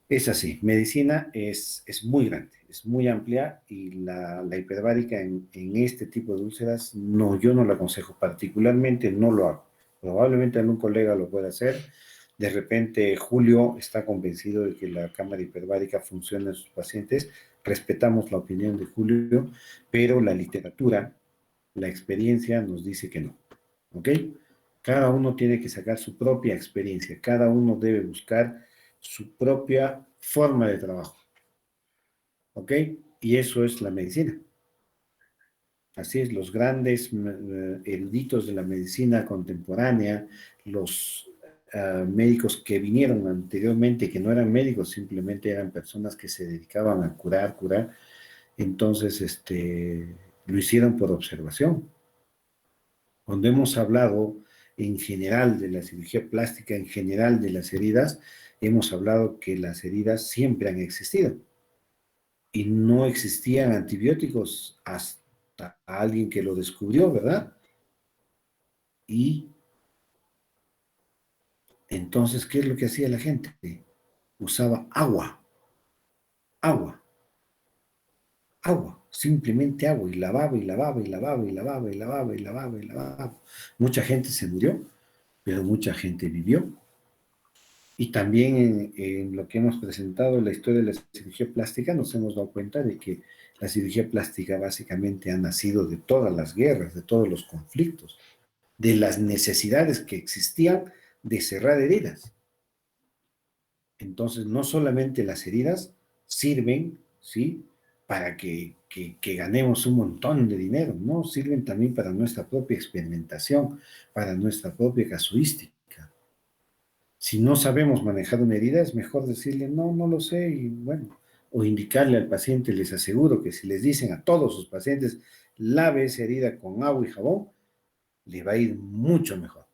es así. Medicina es muy grande, es muy amplia y la hiperbárica en este tipo de úlceras, no, yo no la aconsejo. Particularmente no lo hago. Probablemente algún colega lo pueda hacer. De repente Julio está convencido de que la cámara hiperbárica funciona en sus pacientes. Respetamos la opinión de Julio, pero la literatura, la experiencia nos dice que no. ¿Ok? Cada uno tiene que sacar su propia experiencia. Cada uno debe buscar su propia forma de trabajo. ¿Ok? Y eso es la medicina. Así es, los grandes eruditos de la medicina contemporánea, los médicos que vinieron anteriormente, que no eran médicos, simplemente eran personas que se dedicaban a curar, entonces lo hicieron por observación. Cuando hemos hablado en general de la cirugía plástica, en general de las heridas, hemos hablado que las heridas siempre han existido y no existían antibióticos hasta alguien que lo descubrió, ¿verdad? Y entonces, ¿qué es lo que hacía la gente? Usaba agua, simplemente agua, y lavaba, y lavaba, y lavaba, y lavaba, y lavaba, y lavaba, y lavaba. Mucha gente se murió, pero mucha gente vivió. Y también en lo que hemos presentado en la historia de la cirugía plástica, nos hemos dado cuenta de que la cirugía plástica básicamente ha nacido de todas las guerras, de todos los conflictos, de las necesidades que existían de cerrar heridas. Entonces, no solamente las heridas sirven, ¿sí?, para que ganemos un montón de dinero, ¿no? Sirven también para nuestra propia experimentación, para nuestra propia casuística. Si no sabemos manejar una herida, es mejor decirle, no lo sé, y bueno, o indicarle al paciente, les aseguro que si les dicen a todos sus pacientes, lave esa herida con agua y jabón, le va a ir mucho mejor.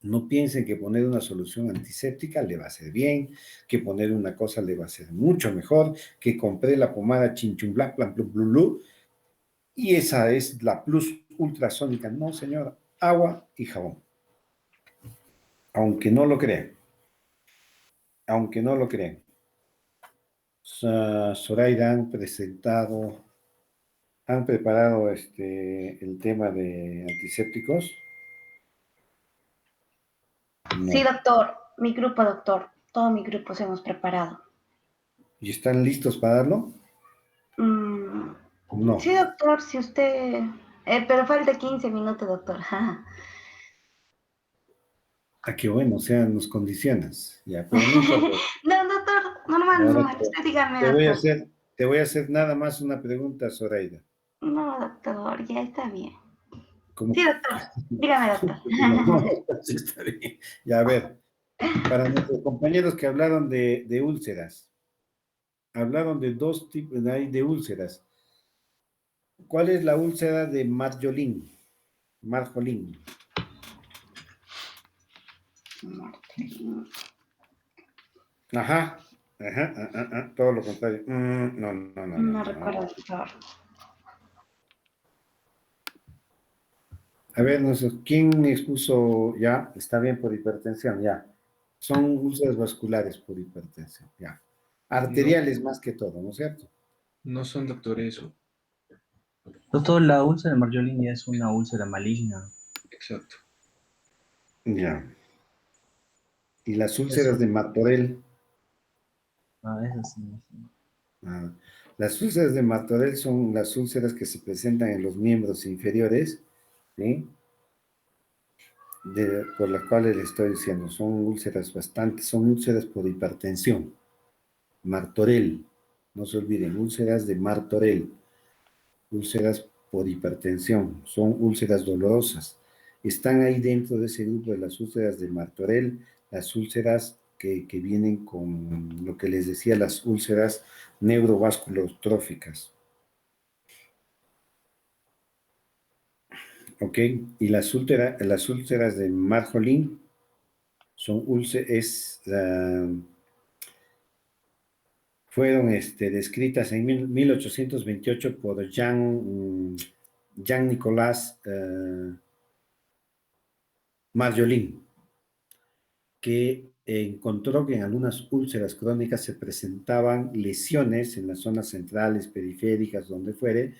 No piensen que poner una solución antiséptica le va a hacer bien, que poner una cosa le va a hacer mucho mejor, que compré la pomada chinchun black, blan, blu, blu, blu, y esa es la plus ultrasónica. No, señora, agua y jabón. Aunque no lo crean. Aunque no lo crean. Zoraida han preparado el tema de antisépticos. No. Sí, doctor. Mi grupo, doctor. Todo mi grupo se hemos preparado. ¿Y están listos para darlo? No. Sí, doctor, si usted... pero falta 15 minutos, doctor. Qué bueno, o sea, nos condicionas. Ya, pero no importa. No, doctor, normal. Usted dígame, doctor. Te voy a hacer nada más una pregunta, Zoraida. No, doctor, ya está bien. ¿Cómo? Sí, doctor. Dígame, doctor. Sí, está bien. Ya, a ver, para nuestros compañeros que hablaron de úlceras, hablaron de dos tipos de úlceras. ¿Cuál es la úlcera de Marjolin? Marjolin. Ajá, todo lo contrario. No recuerdo, doctor. A ver, ¿quién expuso ya? Está bien por hipertensión, ya. Son úlceras vasculares por hipertensión, ya. Arteriales más que todo, ¿no es cierto? No son, doctor, eso. Doctor, la úlcera de Marjolin ya es una úlcera maligna. Exacto. Ya. ¿Y las úlceras de Martorell? Esas sí. Las úlceras de Martorell son las úlceras que se presentan en los miembros inferiores, ¿sí? Por las cuales le estoy diciendo, son úlceras por hipertensión. Martorell, no se olviden, úlceras de Martorell, úlceras por hipertensión, son úlceras dolorosas. Están ahí dentro de ese grupo de las úlceras de Martorell, las úlceras que vienen con lo que les decía, las úlceras neurovasculotróficas. ¿Ok? Y las úlceras de Marjolin son fueron descritas en 1828 por Jean-Nicolas Marjolin, que encontró que en algunas úlceras crónicas se presentaban lesiones en las zonas centrales, periféricas, donde fuere,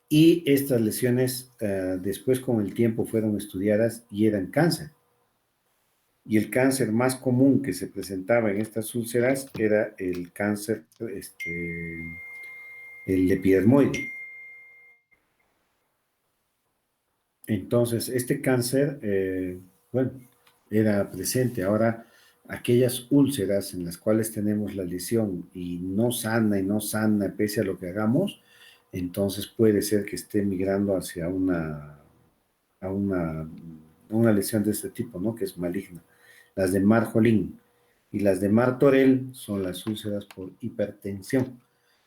y estas lesiones después con el tiempo fueron estudiadas y eran cáncer. Y el cáncer más común que se presentaba en estas úlceras era el cáncer, el epidermoide. Entonces, este cáncer, era presente. Ahora, aquellas úlceras en las cuales tenemos la lesión y no sana, pese a lo que hagamos, entonces puede ser que esté migrando hacia una lesión de este tipo, ¿no? Que es maligna. Las de Marjolin y las de Martorell son las úlceras por hipertensión.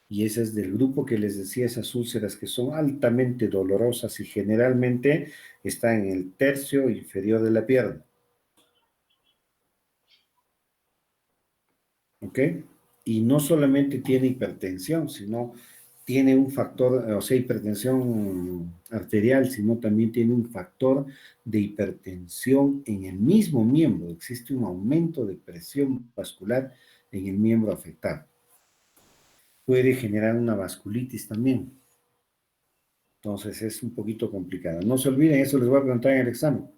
Y ese es del grupo que les decía, esas úlceras que son altamente dolorosas y generalmente están en el tercio inferior de la pierna. ¿Ok? Y no solamente tiene hipertensión, sino tiene un factor, o sea, hipertensión arterial, sino también tiene un factor de hipertensión en el mismo miembro. Existe un aumento de presión vascular en el miembro afectado. Puede generar una vasculitis también. Entonces es un poquito complicado. No se olviden, eso les voy a preguntar en el examen.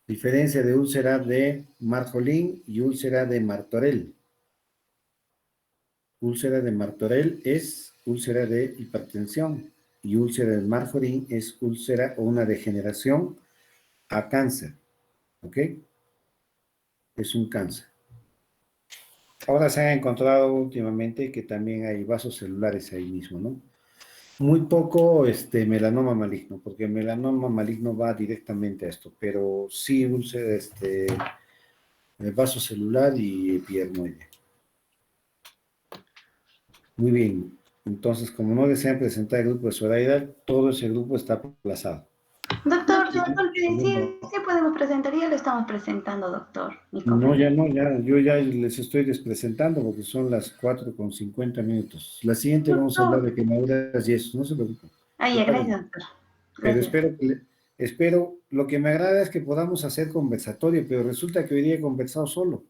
Diferencia de úlcera de Marjolin y úlcera de Martorell. Úlcera de Martorell es úlcera de hipertensión y úlcera de Marjolin es úlcera o una degeneración a cáncer. ¿Ok? Es un cáncer. Ahora se han encontrado últimamente que también hay vasos celulares ahí mismo, ¿no? Muy poco melanoma maligno, porque el melanoma maligno va directamente a esto, pero sí úlcera, vaso celular y epidermoide. Muy bien. Entonces, como no desean presentar el grupo de Zoraida, todo ese grupo está aplazado. Doctor, disculpe, sí podemos presentar, ya lo estamos presentando, doctor. Mi No, ya compañero. no, yo ya les estoy despresentando porque son las 4:50. La siguiente vamos a hablar Doctor. de quemaduras y eso, no se preocupen. Ah, ya, Prepárense. gracias, doctor. Pero Gracias. espero, lo que me agrada es que podamos hacer conversatorio, pero resulta que hoy día he conversado solo.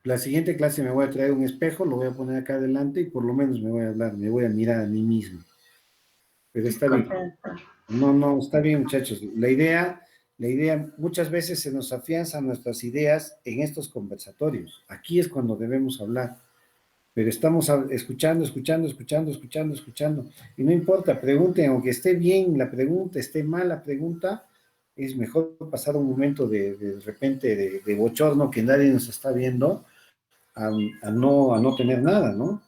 La siguiente clase me voy a traer un espejo, lo voy a poner acá adelante y por lo menos me voy a hablar, me voy a mirar a mí mismo. Pero está Disculpe, bien. doctor. No, está bien, muchachos. La idea, muchas veces se nos afianzan nuestras ideas en estos conversatorios. Aquí es cuando debemos hablar. Pero estamos escuchando. Y no importa, pregunten, aunque esté bien la pregunta, esté mal la pregunta, es mejor pasar un momento de repente de bochorno que nadie nos está viendo a no tener nada, ¿no?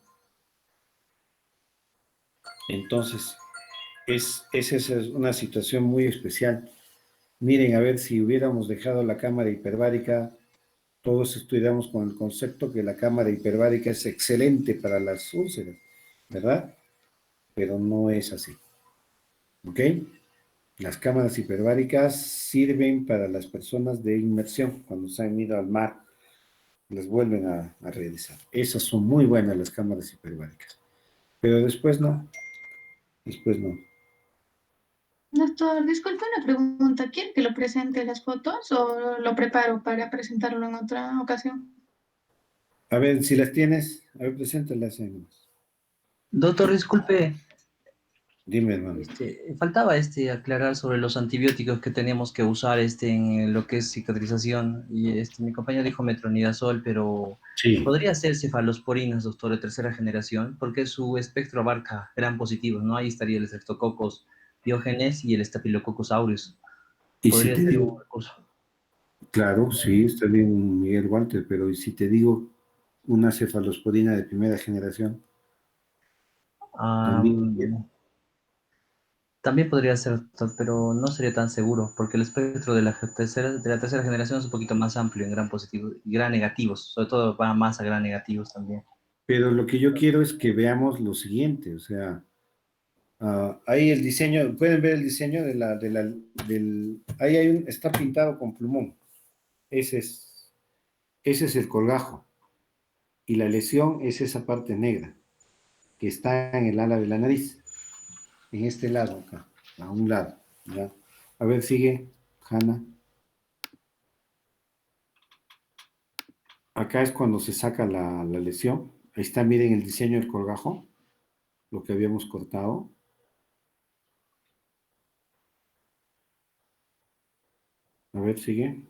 Entonces, esa es una situación muy especial. Miren, a ver, si hubiéramos dejado la cámara hiperbárica, todos estudiamos con el concepto que la cámara hiperbárica es excelente para las úlceras, ¿verdad? Pero no es así, ¿ok? Las cámaras hiperbáricas sirven para las personas de inmersión, cuando se han ido al mar, les vuelven a regresar. Esas son muy buenas las cámaras hiperbáricas, pero después no. Doctor, disculpe una pregunta. ¿Quiere que lo presente las fotos o lo preparo para presentarlo en otra ocasión? A ver, si las tienes, a ver, preséntalas ahí nomás. Doctor, disculpe, Dime, hermano. faltaba aclarar sobre los antibióticos que tenemos que usar en lo que es cicatrización. Y mi compañero dijo metronidazol, pero Sí. podría ser cefalosporinas, doctor, de tercera generación, porque su espectro abarca gran positivos, ¿no? Ahí estaría el Streptococcus Diógenes y el Staphylococcus aureus. Y si Podría te ser un digo, recurso. claro, sí, está bien Miguel Walter, pero ¿y si te digo una cefalosporina de primera generación? También. También podría ser, doctor, pero no sería tan seguro, porque el espectro de la tercera generación es un poquito más amplio en gran positivo y gran negativos, sobre todo va más a gran negativos también. Pero lo que yo quiero es que veamos lo siguiente, o sea, ahí el diseño, pueden ver el diseño ahí está pintado con plumón, ese es el colgajo, y la lesión es esa parte negra, que está en el ala de la nariz, en este lado acá, a un lado, ¿ya? A ver, sigue, Hanna. Acá es cuando se saca la lesión. Ahí está, miren el diseño del colgajo, lo que habíamos cortado. A ver, sigue.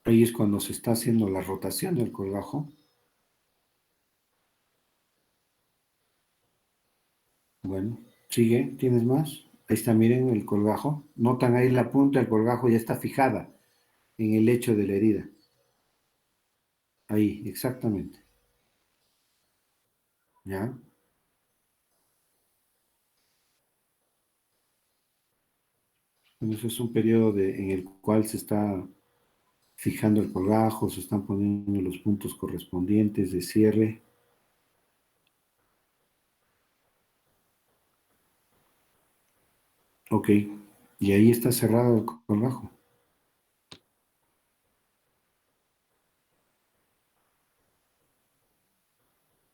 Ahí es cuando se está haciendo la rotación del colgajo. Bueno, sigue, ¿tienes más? Ahí está, miren el colgajo. Notan ahí la punta del colgajo ya está fijada en el lecho de la herida. Ahí, exactamente. ¿Ya? Entonces es un periodo en el cual se está fijando el colgajo, se están poniendo los puntos correspondientes de cierre. Ok, y ahí está cerrado el colgajo.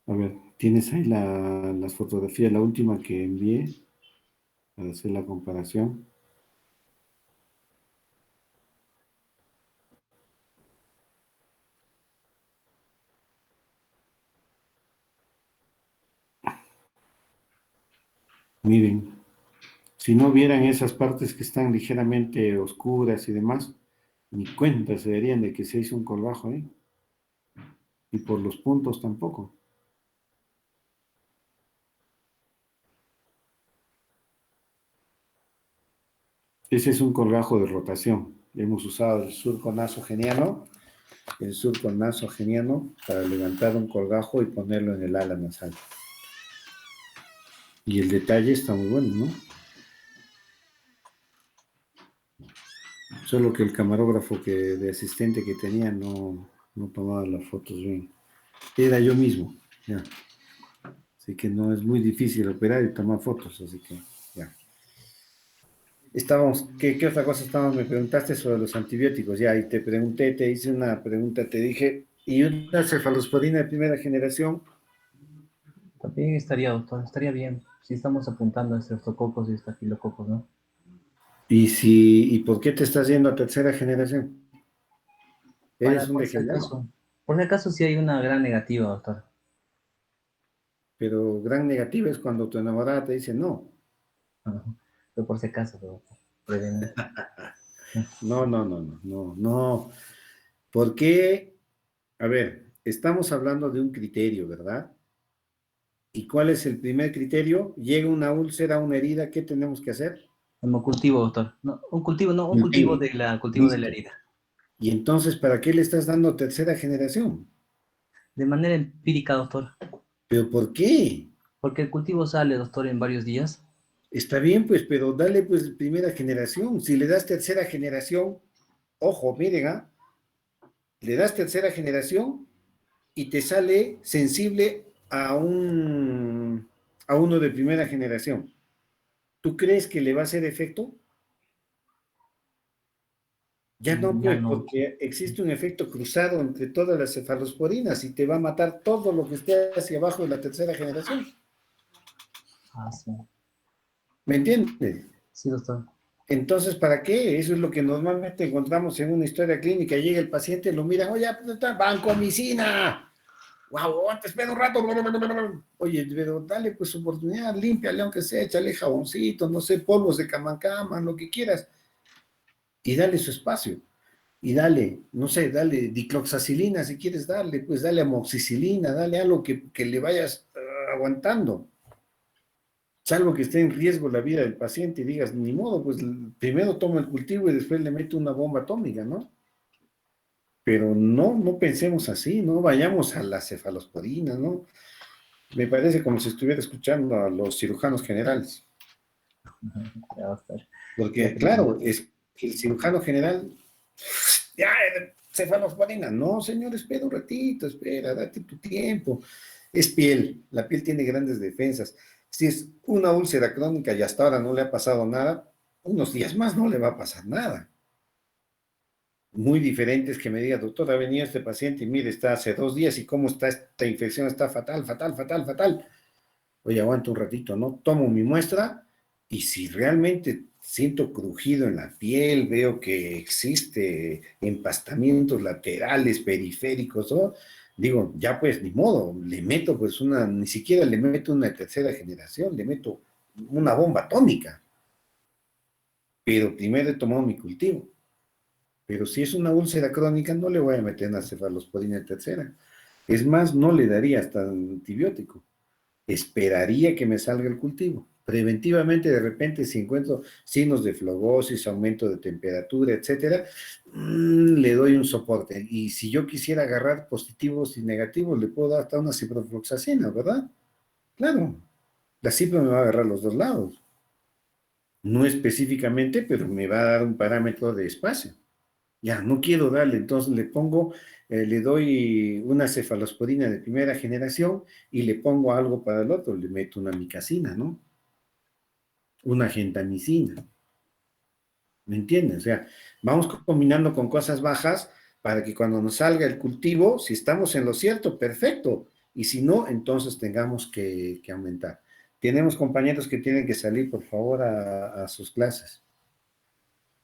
A ver, tienes ahí las fotografías, la última que envié para hacer la comparación. Miren, si no vieran esas partes que están ligeramente oscuras y demás, ni cuenta se darían de que se hizo un colgajo ahí. Y por los puntos tampoco. Ese es un colgajo de rotación. Hemos usado el surco nasogeniano para levantar un colgajo y ponerlo en el ala nasal. Y el detalle está muy bueno, ¿no? Solo que el camarógrafo de asistente que tenía no tomaba las fotos bien. Era yo mismo, ya. Así que no es muy difícil operar y tomar fotos, así que ya. Estábamos, ¿qué otra cosa estábamos? Me preguntaste sobre los antibióticos, ya, y te pregunté, te hice una pregunta, te dije, ¿y una cefalosporina de primera generación? También estaría, doctor, estaría bien. Si estamos apuntando a estreptococos y estafilococos, ¿no? ¿Y por qué te estás yendo a tercera generación? Para, Eres un degenerado. por si acaso sí hay una gran negativa, doctor. Pero gran negativa es cuando tu enamorada te dice no. Ajá. Pero por si acaso, doctor. Prevenir. No. ¿Por qué? A ver, estamos hablando de un criterio, ¿verdad? ¿Y cuál es el primer criterio? Llega una úlcera, una herida, ¿qué tenemos que hacer? Hemocultivo, doctor. No, un cultivo, no, un Cultivo. cultivo de la Listo. herida. Y entonces, ¿para qué le estás dando tercera generación? De manera empírica, doctor. ¿Pero por qué? Porque el cultivo sale, doctor, en varios días. Está bien, pues, pero dale, pues, primera generación. Si le das tercera generación, ojo, miren, le das tercera generación y te sale sensible a uno de primera generación. ¿Tú crees que le va a hacer efecto? Ya no, Ya pues, no. porque existe un efecto cruzado entre todas las cefalosporinas y te va a matar todo lo que esté hacia abajo de la tercera generación. Ah, sí. ¿Me entiendes? Sí, doctor. Entonces, ¿para qué? Eso es lo que normalmente encontramos en una historia clínica. Llega el paciente, lo mira, oye, vancomicina. Wow, te espera un rato. Oye, pero dale pues oportunidad, límpiale aunque sea, échale jaboncito, no sé, polvos de cama, lo que quieras. Y dale su espacio. Y dale, no sé, dale dicloxacilina si quieres darle, pues dale amoxicilina, dale algo que le vayas aguantando. Salvo que esté en riesgo la vida del paciente y digas, ni modo, pues primero toma el cultivo y después le mete una bomba atómica, ¿no? Pero no pensemos así, no vayamos a la cefalosporina, ¿no? Me parece como si estuviera escuchando a los cirujanos generales. Ya va a estar. Porque, claro, es que el cirujano general, ya, cefalosporina. No, señor, espera un ratito, espera, date tu tiempo. Es piel, la piel tiene grandes defensas. Si es una úlcera crónica y hasta ahora no le ha pasado nada, unos días más no le va a pasar nada. Muy diferente es que me diga, doctor, ha venido este paciente y mire, está hace 2 días y cómo está esta infección, está fatal. Oye, aguanta un ratito, ¿no? Tomo mi muestra y si realmente siento crujido en la piel, veo que existe empastamientos laterales, periféricos, ¿no? Digo, ya pues, ni modo, le meto pues ni siquiera le meto una tercera generación, le meto una bomba atómica. Pero primero he tomado mi cultivo. Pero si es una úlcera crónica, no le voy a meter una cefalosporina tercera. Es más, no le daría hasta antibiótico. Esperaría que me salga el cultivo. Preventivamente, de repente, si encuentro signos de flogosis, aumento de temperatura, etcétera, le doy un soporte. Y si yo quisiera agarrar positivos y negativos, le puedo dar hasta una ciprofloxacina, ¿verdad? Claro, la cipro me va a agarrar los dos lados. No específicamente, pero me va a dar un parámetro de espacio. Ya, no quiero darle, entonces le doy una cefalosporina de primera generación y le pongo algo para el otro, le meto una micacina, ¿no? Una gentamicina, ¿me entiendes? O sea, vamos combinando con cosas bajas para que cuando nos salga el cultivo, si estamos en lo cierto, perfecto, y si no, entonces tengamos que aumentar. Tenemos compañeros que tienen que salir, por favor, a sus clases.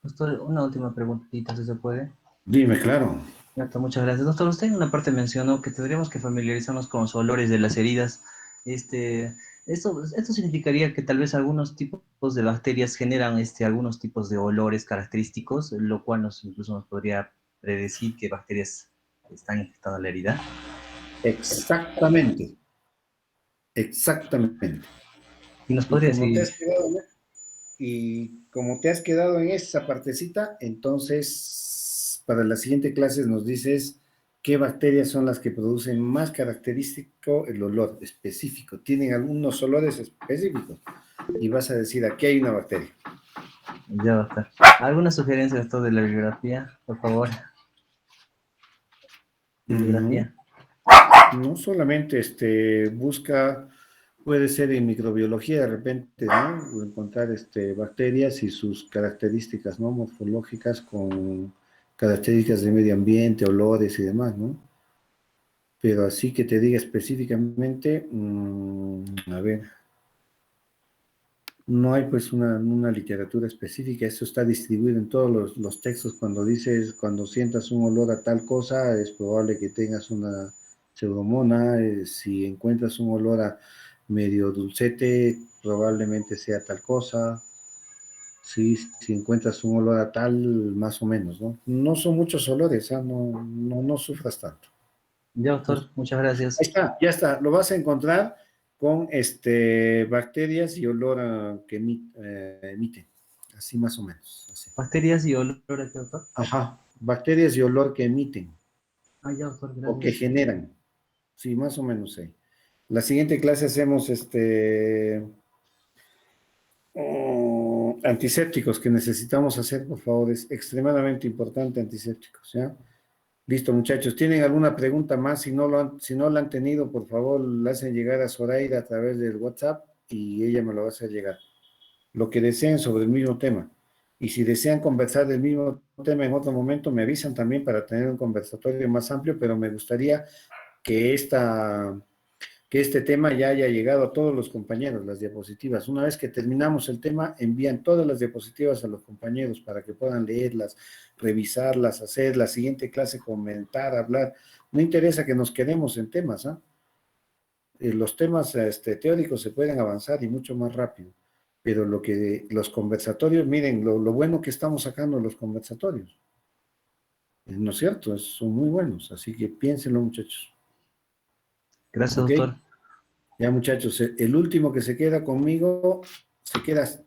Doctor, una última preguntita, si se puede. Dime, claro. Doctor, muchas gracias. Doctor, usted en una parte mencionó que tendríamos que familiarizarnos con los olores de las heridas. Esto significaría que tal vez algunos tipos de bacterias generan algunos tipos de olores característicos, lo cual incluso nos podría predecir qué bacterias están infectando la herida. Exactamente. Y nos Y podría como te decir, has quedado, y como te has quedado en esa partecita, entonces para la siguiente clase nos dices qué bacterias son las que producen más característico el olor específico. Tienen algunos olores específicos y vas a decir, aquí hay una bacteria. Ya, doctor. ¿Alguna sugerencia, doctor, de la bibliografía, por favor? Bibliografía. No solamente busca, puede ser en microbiología de repente, ¿no? Encontrar bacterias y sus características, ¿no? Morfológicas con características de medio ambiente, olores y demás, ¿no? Pero así que te diga específicamente, a ver, no hay pues una literatura específica, eso está distribuido en todos los textos. Cuando dices, cuando sientas un olor a tal cosa, es probable que tengas una pseudomona. Si encuentras un olor a medio dulcete, probablemente sea tal cosa. Sí, si encuentras un olor a tal, más o menos, ¿no? No son muchos olores, ¿ah? No sufras tanto. Ya, doctor, muchas gracias. Ahí está, ya está, lo vas a encontrar con bacterias y olor que emiten, así más o menos. Así. ¿Bacterias y olor aquí, doctor? Ajá, bacterias y olor que emiten Ah, ya, doctor, o que gracias. generan, sí, más o menos ahí. La siguiente clase hacemos antisépticos que necesitamos hacer, por favor, es extremadamente importante antisépticos, ¿ya? Listo, muchachos. ¿Tienen alguna pregunta más? Si no la han tenido, por favor, la hacen llegar a Zoraida a través del WhatsApp y ella me lo va a hacer llegar. Lo que deseen sobre el mismo tema. Y si desean conversar del mismo tema en otro momento, me avisan también para tener un conversatorio más amplio, pero me gustaría que este tema ya haya llegado a todos los compañeros, las diapositivas. Una vez que terminamos el tema, envían todas las diapositivas a los compañeros para que puedan leerlas, revisarlas, hacer la siguiente clase, comentar, hablar. No interesa que nos quedemos en temas, ¿ah? Los temas teóricos se pueden avanzar y mucho más rápido, pero los conversatorios, miren, lo bueno que estamos sacando los conversatorios, ¿no es cierto? Son muy buenos, así que piénsenlo, muchachos. Gracias, ¿Ok? doctor. Ya, muchachos, el último que se queda conmigo, se queda